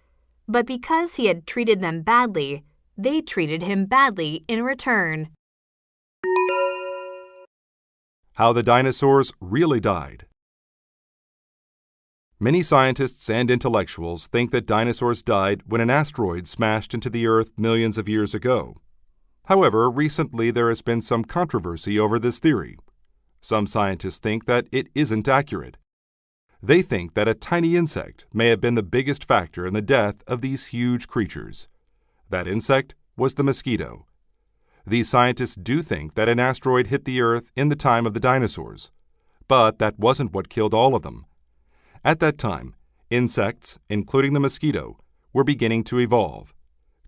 But because he had treated them badly, they treated him badly in return. How the dinosaurs really died. Many scientists and intellectuals think that dinosaurs died when an asteroid smashed into the Earth millions of years ago. However, recently there has been some controversy over this theory. Some scientists think that it isn't accurate. They think that a tiny insect may have been the biggest factor in the death of these huge creatures. That insect was the mosquito. These scientists do think that an asteroid hit the Earth in the time of the dinosaurs, but that wasn't what killed all of them. At that time, insects, including the mosquito, were beginning to evolve.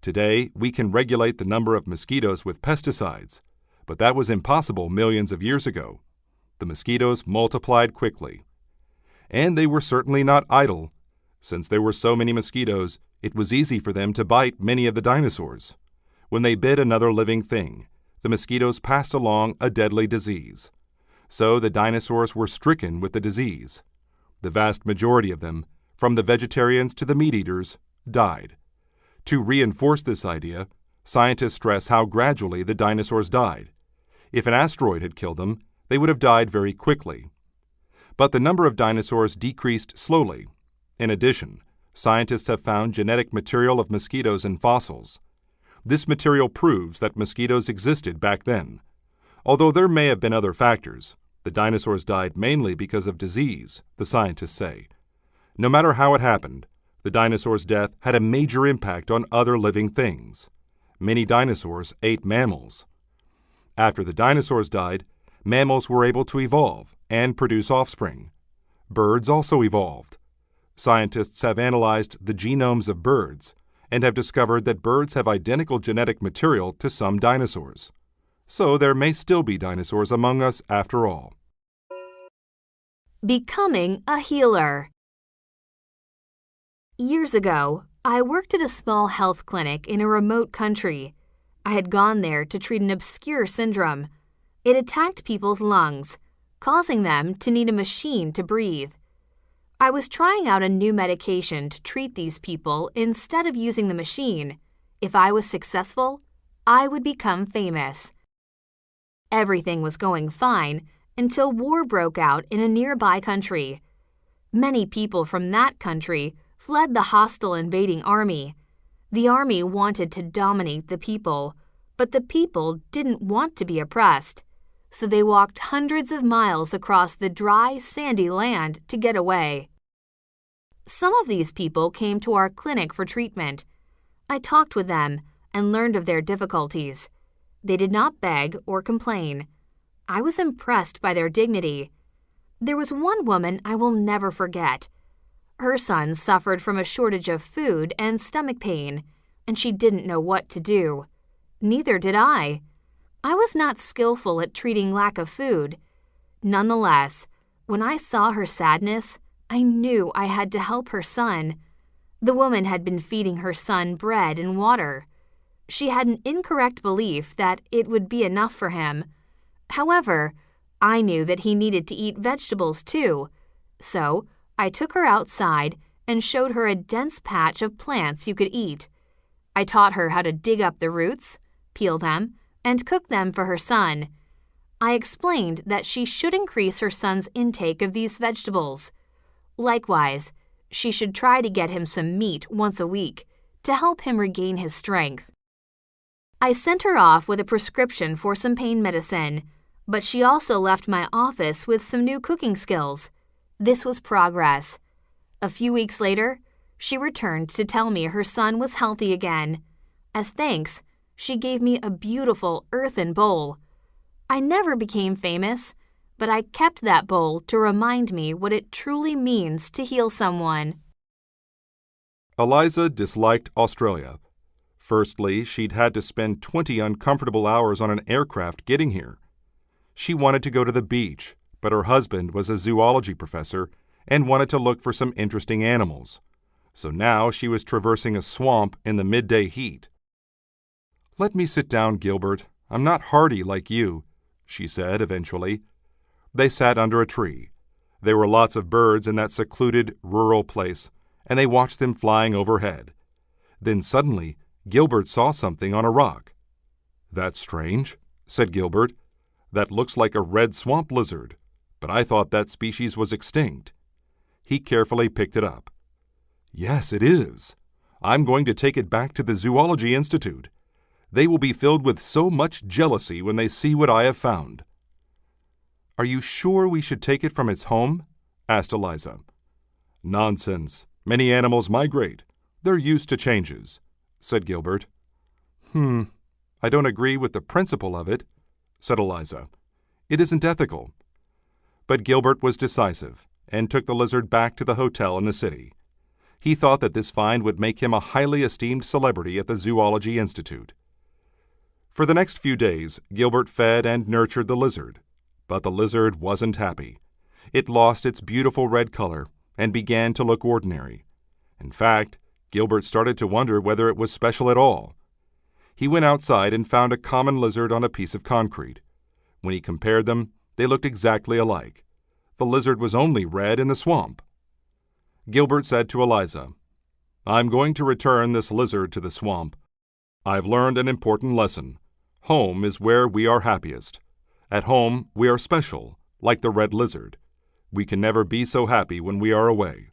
Today, we can regulate the number of mosquitoes with pesticides, but that was impossible millions of years ago. The mosquitoes multiplied quickly. And they were certainly not idle. Since there were so many mosquitoes, it was easy for them to bite many of the dinosaurs. When they bit another living thing, the mosquitoes passed along a deadly disease. So the dinosaurs were stricken with the disease. The vast majority of them, from the vegetarians to the meat-eaters, died. To reinforce this idea, scientists stress how gradually the dinosaurs died. If an asteroid had killed them, they would have died very quickly. But the number of dinosaurs decreased slowly. In addition, scientists have found genetic material of mosquitoes in fossils. This material proves that mosquitoes existed back then. Although there may have been other factors, the dinosaurs died mainly because of disease, the scientists say. No matter how it happened, The dinosaurs' death had a major impact on other living things. Many dinosaurs ate mammals. After the dinosaurs died, mammals were able to evolve and produce offspring. Birds also evolved. Scientists have analyzed the genomes of birds and have discovered that birds have identical genetic material to some dinosaurs. So there may still be dinosaurs among us after all. Becoming a healer. Years ago, I worked at a small health clinic in a remote country. I had gone there to treat an obscure syndrome. It attacked people's lungs, causing them to need a machine to breathe. I was trying out a new medication to treat these people instead of using the machine. If I was successful, I would become famous. Everything was going fine until war broke out in a nearby country. Many people from that country fled the hostile invading army. The army wanted to dominate the people, but the people didn't want to be oppressed, so they walked hundreds of miles across the dry, sandy land to get away. Some of these people came to our clinic for treatment. I talked with them and learned of their difficulties. They did not beg or complain. I was impressed by their dignity. There was one woman I will never forget. Her son suffered from a shortage of food and stomach pain, and she didn't know what to do. Neither did I. I was not skillful at treating lack of food. Nonetheless, when I saw her sadness, I knew I had to help her son. The woman had been feeding her son bread and water. She had an incorrect belief that it would be enough for him. However, I knew that he needed to eat vegetables too, so I took her outside and showed her a dense patch of plants you could eat. I taught her how to dig up the roots, peel them, and cook them for her son. I explained that she should increase her son's intake of these vegetables. Likewise, she should try to get him some meat once a week to help him regain his strength. I sent her off with a prescription for some pain medicine, but she also left my office with some new cooking skills. This was progress. A few weeks later, she returned to tell me her son was healthy again. As thanks, she gave me a beautiful earthen bowl. I never became famous, but I kept that bowl to remind me what it truly means to heal someone. Eliza disliked Australia. Firstly, she'd had to spend 20 uncomfortable hours on an aircraft getting here. She wanted to go to the beach, but her husband was a zoology professor and wanted to look for some interesting animals. So now she was traversing a swamp in the midday heat. "Let me sit down, Gilbert. I'm not hardy like you," she said eventually. They sat under a tree. There were lots of birds in that secluded, rural place, and they watched them flying overhead. Then suddenly, Gilbert saw something on a rock. "That's strange," said Gilbert. "That looks like a red swamp lizard, but I thought that species was extinct." He carefully picked it up. "Yes, it is. I'm going to take it back to the Zoology Institute. They will be filled with so much jealousy when they see what I have found." "Are you sure we should take it from its home?" asked Eliza. "Nonsense. Many animals migrate. They're used to changes," said Gilbert. I don't agree with the principle of it," said Eliza. "It isn't ethical." But Gilbert was decisive and took the lizard back to the hotel in the city. He thought that this find would make him a highly esteemed celebrity at the Zoology Institute. For the next few days, Gilbert fed and nurtured the lizard. But the lizard wasn't happy. It lost its beautiful red color and began to look ordinary. In fact, Gilbert started to wonder whether it was special at all. He went outside and found a common lizard on a piece of concrete. When he compared them, they looked exactly alike. The lizard was only red in the swamp. Gilbert said to Eliza, "I'm going to return this lizard to the swamp. I've learned an important lesson. Home is where we are happiest. At home, we are special, like the red lizard. We can never be so happy when we are away."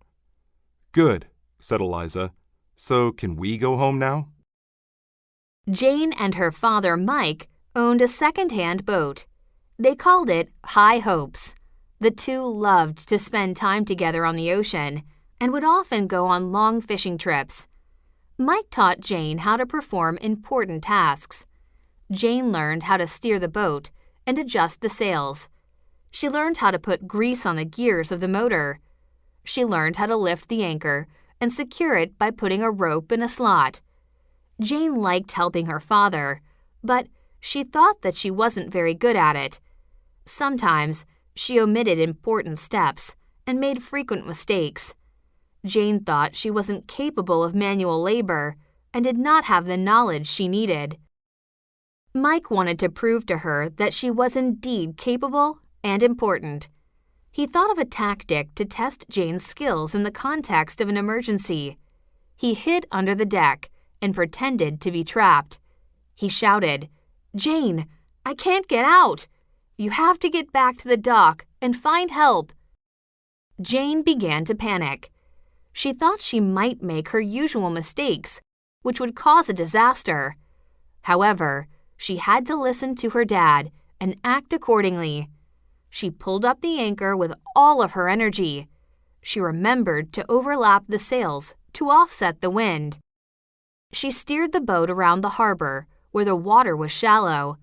"Good," said Eliza. "So can we go home now?" Jane and her father, Mike, owned a second-hand boat. They called it High Hopes. The two loved to spend time together on the ocean, and would often go on long fishing trips. Mike taught Jane how to perform important tasks. Jane learned how to steer the boat and adjust the sails. She learned how to put grease on the gears of the motor. She learned how to lift the anchor and secure it by putting a rope in a slot. Jane liked helping her father, but she thought that she wasn't very good at it. Sometimes she omitted important steps and made frequent mistakes. Jane thought she wasn't capable of manual labor and did not have the knowledge she needed. Mike wanted to prove to her that she was indeed capable and important. He thought of a tactic to test Jane's skills in the context of an emergency. He hid under the deck and pretended to be trapped. He shouted, "Jane, I can't get out! You have to get back to the dock and find help." Jane began to panic. She thought she might make her usual mistakes, which would cause a disaster. However, she had to listen to her dad and act accordingly. She pulled up the anchor with all of her energy. She remembered to overlap the sails to offset the wind. She steered the boat around the harbor, where the water was shallow.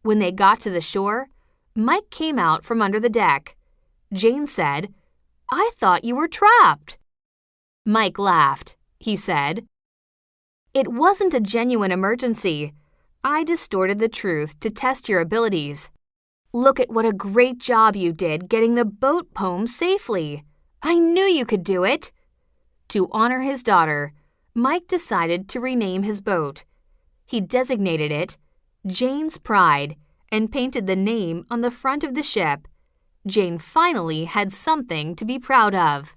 When they got to the shore, Mike came out from under the deck. Jane said, "I thought you were trapped." Mike laughed. He said, "It wasn't a genuine emergency. I distorted the truth to test your abilities. Look at what a great job you did getting the boat home safely. I knew you could do it." To honor his daughter, Mike decided to rename his boat. He designated it Jane's Pride and painted the name on the front of the ship. Jane finally had something to be proud of.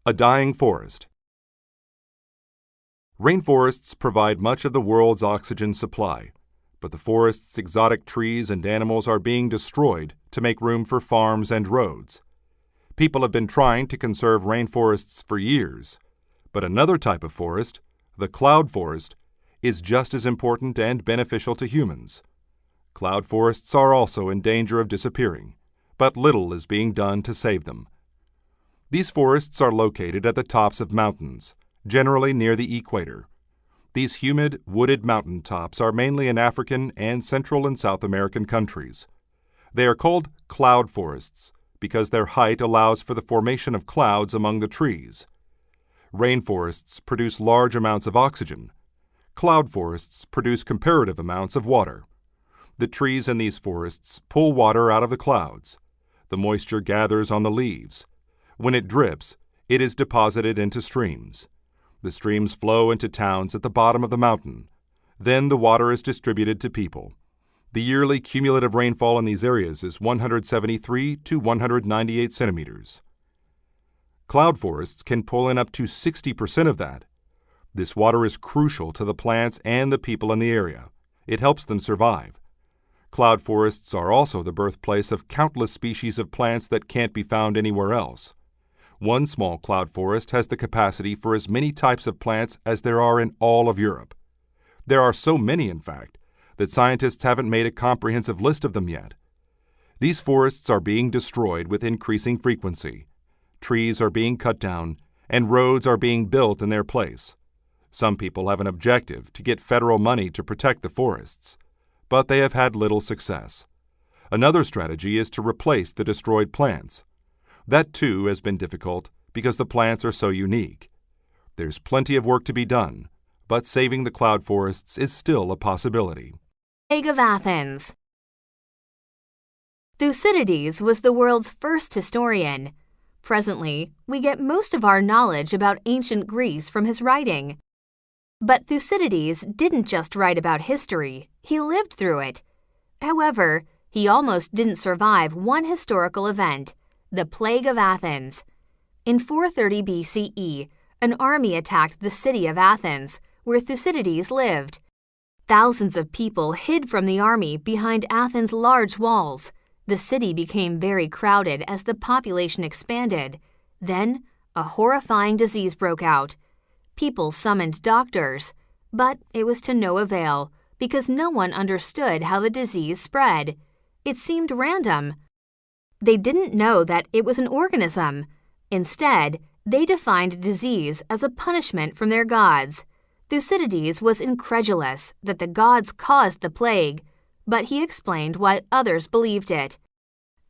A dying forest. Rainforests provide much of the world's oxygen supply, but the forest's exotic trees and animals are being destroyed to make room for farms and roads. People have been trying to conserve rainforests for years, but another type of forest, the cloud forest, is just as important and beneficial to humans. Cloud forests are also in danger of disappearing, but little is being done to save them. These forests are located at the tops of mountains, generally near the equator. These humid, wooded mountain tops are mainly in African and Central and South American countries. They are called cloud forests because their height allows for the formation of clouds among the trees. Rainforests produce large amounts of oxygen. Cloud forests produce comparative amounts of water. The trees in these forests pull water out of the clouds. The moisture gathers on the leaves. When it drips, it is deposited into streams. The streams flow into towns at the bottom of the mountain. Then the water is distributed to people. The yearly cumulative rainfall in these areas is 173 to 198 centimeters. Cloud forests can pull in up to 60% of that. This water is crucial to the plants and the people in the area. It helps them survive. Cloud forests are also the birthplace of countless species of plants that can't be found anywhere else. One small cloud forest has the capacity for as many types of plants as there are in all of Europe. There are so many, in fact, that scientists haven't made a comprehensive list of them yet. These forests are being destroyed with increasing frequency. Trees are being cut down, and roads are being built in their place. Some people have an objective to get federal money to protect the forests, but they have had little success. Another strategy is to replace the destroyed plants. That, too, has been difficult because the plants are so unique. There's plenty of work to be done, but saving the cloud forests is still a possibility. Plague of Athens. Thucydides was the world's first historian. Presently, we get most of our knowledge about ancient Greece from his writing. But Thucydides didn't just write about history, he lived through it. However, he almost didn't survive one historical event, the Plague of Athens. In 430 BCE, an army attacked the city of Athens, where Thucydides lived. Thousands of people hid from the army behind Athens' large walls. The city became very crowded as the population expanded. Then, a horrifying disease broke out. People summoned doctors, but it was to no avail because no one understood how the disease spread. It seemed random. They didn't know that it was an organism. Instead, they defined disease as a punishment from their gods. Thucydides was incredulous that the gods caused the plague, but he explained why others believed it.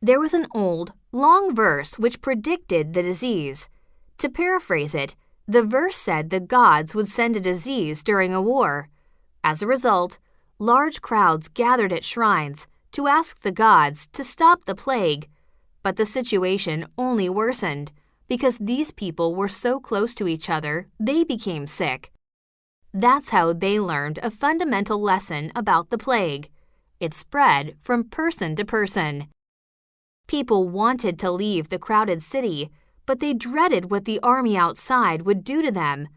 There was an old, long verse which predicted the disease. To paraphrase it, the verse said the gods would send a disease during a war. As a result, large crowds gathered at shrines to ask the gods to stop the plague, but the situation only worsened because these people were so close to each other they became sick. That's how they learned a fundamental lesson about the plague. It spread from person to person. People wanted to leave the crowded city, but they dreaded what the army outside would do to them.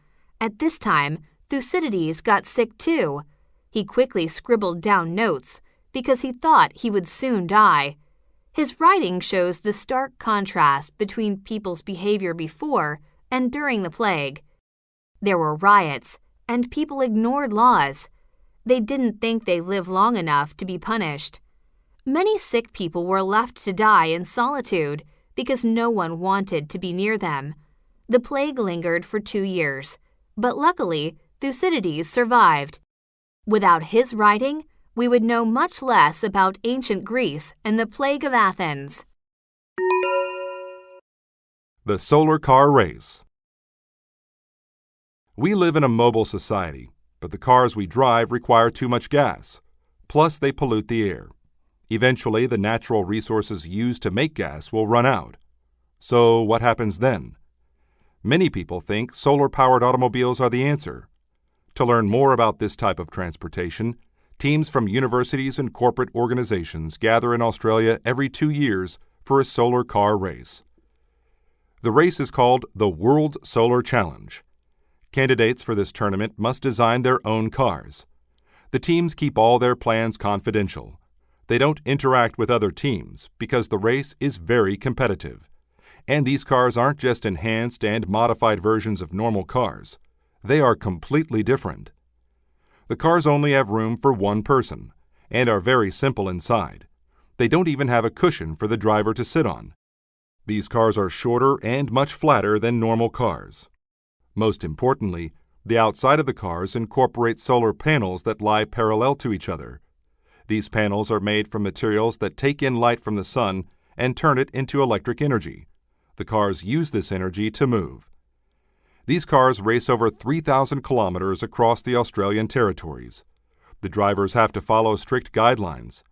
At this time, Thucydides got sick too. He quickly scribbled down notes because he thought he would soon die. His writing shows the stark contrast between people's behavior before and during the plague. There were riots, and people ignored laws. They didn't think they lived long enough to be punished. Many sick people were left to die in solitude because no one wanted to be near them. The plague lingered for 2 years, but luckily, Thucydides survived. Without his writing, we would know much less about ancient Greece and the plague of Athens. The Solar Car Race. We live in a mobile society, but the cars we drive require too much gas. Plus, they pollute the air. Eventually, the natural resources used to make gas will run out. So, what happens then? Many people think solar-powered automobiles are the answer. To learn more about this type of transportation, teams from universities and corporate organizations gather in Australia every 2 years for a solar car race. The race is called the World Solar Challenge. Candidates for this tournament must design their own cars. The teams keep all their plans confidential. They don't interact with other teams because the race is very competitive. And these cars aren't just enhanced and modified versions of normal cars. They are completely different. The cars only have room for one person and are very simple inside. They don't even have a cushion for the driver to sit on. These cars are shorter and much flatter than normal cars. Most importantly, the outside of the cars incorporates solar panels that lie parallel to each other. These panels are made from materials that take in light from the sun and turn it into electric energy. The cars use this energy to move. These cars race over 3,000 kilometers across the Australian territories. The drivers have to follow strict guidelines.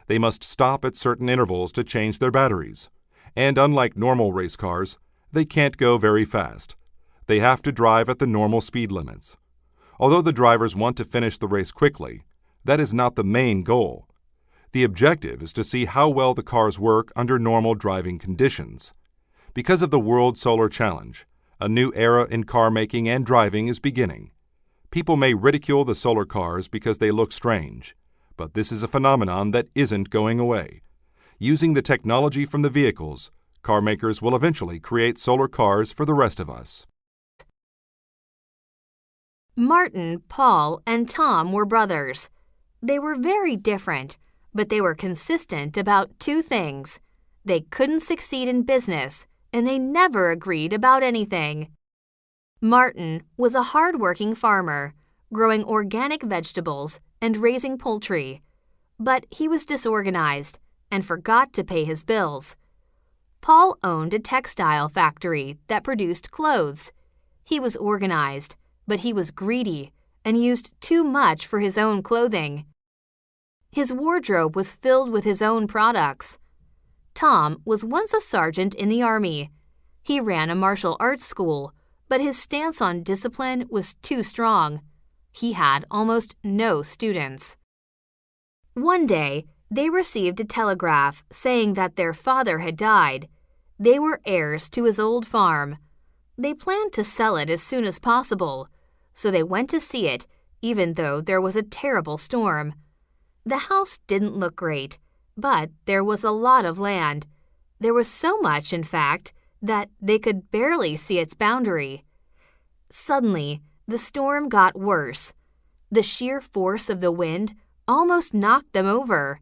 They must stop at certain intervals to change their batteries. And unlike normal race cars, they can't go very fast. They have to drive at the normal speed limits. Although the drivers want to finish the race quickly, that is not the main goal. The objective is to see how well the cars work under normal driving conditions. Because of the World Solar Challenge, a new era in car making and driving is beginning. People may ridicule the solar cars because they look strange, but this is a phenomenon that isn't going away. Using the technology from the vehicles, car makers will eventually create solar cars for the rest of us. Martin, Paul, and Tom were brothers. They were very different, but they were consistent about 2 things. They couldn't succeed in business, and they never agreed about anything. Martin was a hard-working farmer, growing organic vegetables and raising poultry. But he was disorganized and forgot to pay his bills. Paul owned a textile factory that produced clothes. He was organized, but he was greedy and used too much for his own clothing. His wardrobe was filled with his own products. Tom was once a sergeant in the army. He ran a martial arts school, but his stance on discipline was too strong. He had almost no students. One day, they received a telegraph saying that their father had died. They were heirs to his old farm. They planned to sell it as soon as possible, so they went to see it, even though there was a terrible storm. The house didn't look great, but there was a lot of land. There was so much, in fact, that they could barely see its boundary. Suddenly, the storm got worse. The sheer force of the wind almost knocked them over.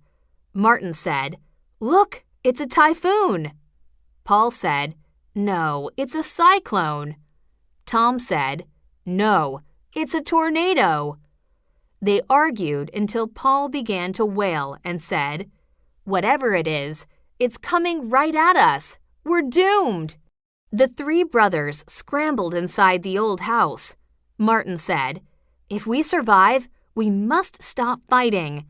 Martin said, "Look, it's a typhoon. Paul said, no, it's a cyclone. Tom said, no, it's a tornado. They argued until Paul began to wail and said, whatever it is, it's coming right at us. We're doomed. The three brothers scrambled inside the old house. Martin said, if we survive, we must stop fighting.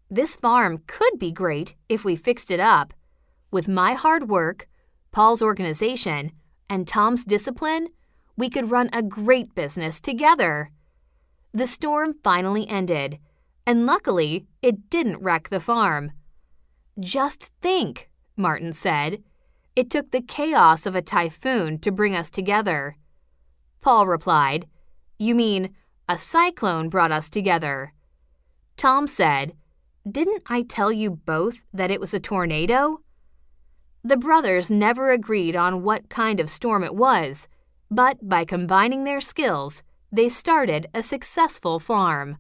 This farm could be great if we fixed it up. With my hard work, Paul's organization, and Tom's discipline, we could run a great business together. The storm finally ended, and luckily, it didn't wreck the farm. Just think, Martin said. It took the chaos of a typhoon to bring us together. Paul replied, you mean a cyclone brought us together. Tom said, didn't I tell you both that it was a tornado? The brothers never agreed on what kind of storm it was, but by combining their skills, they started a successful farm.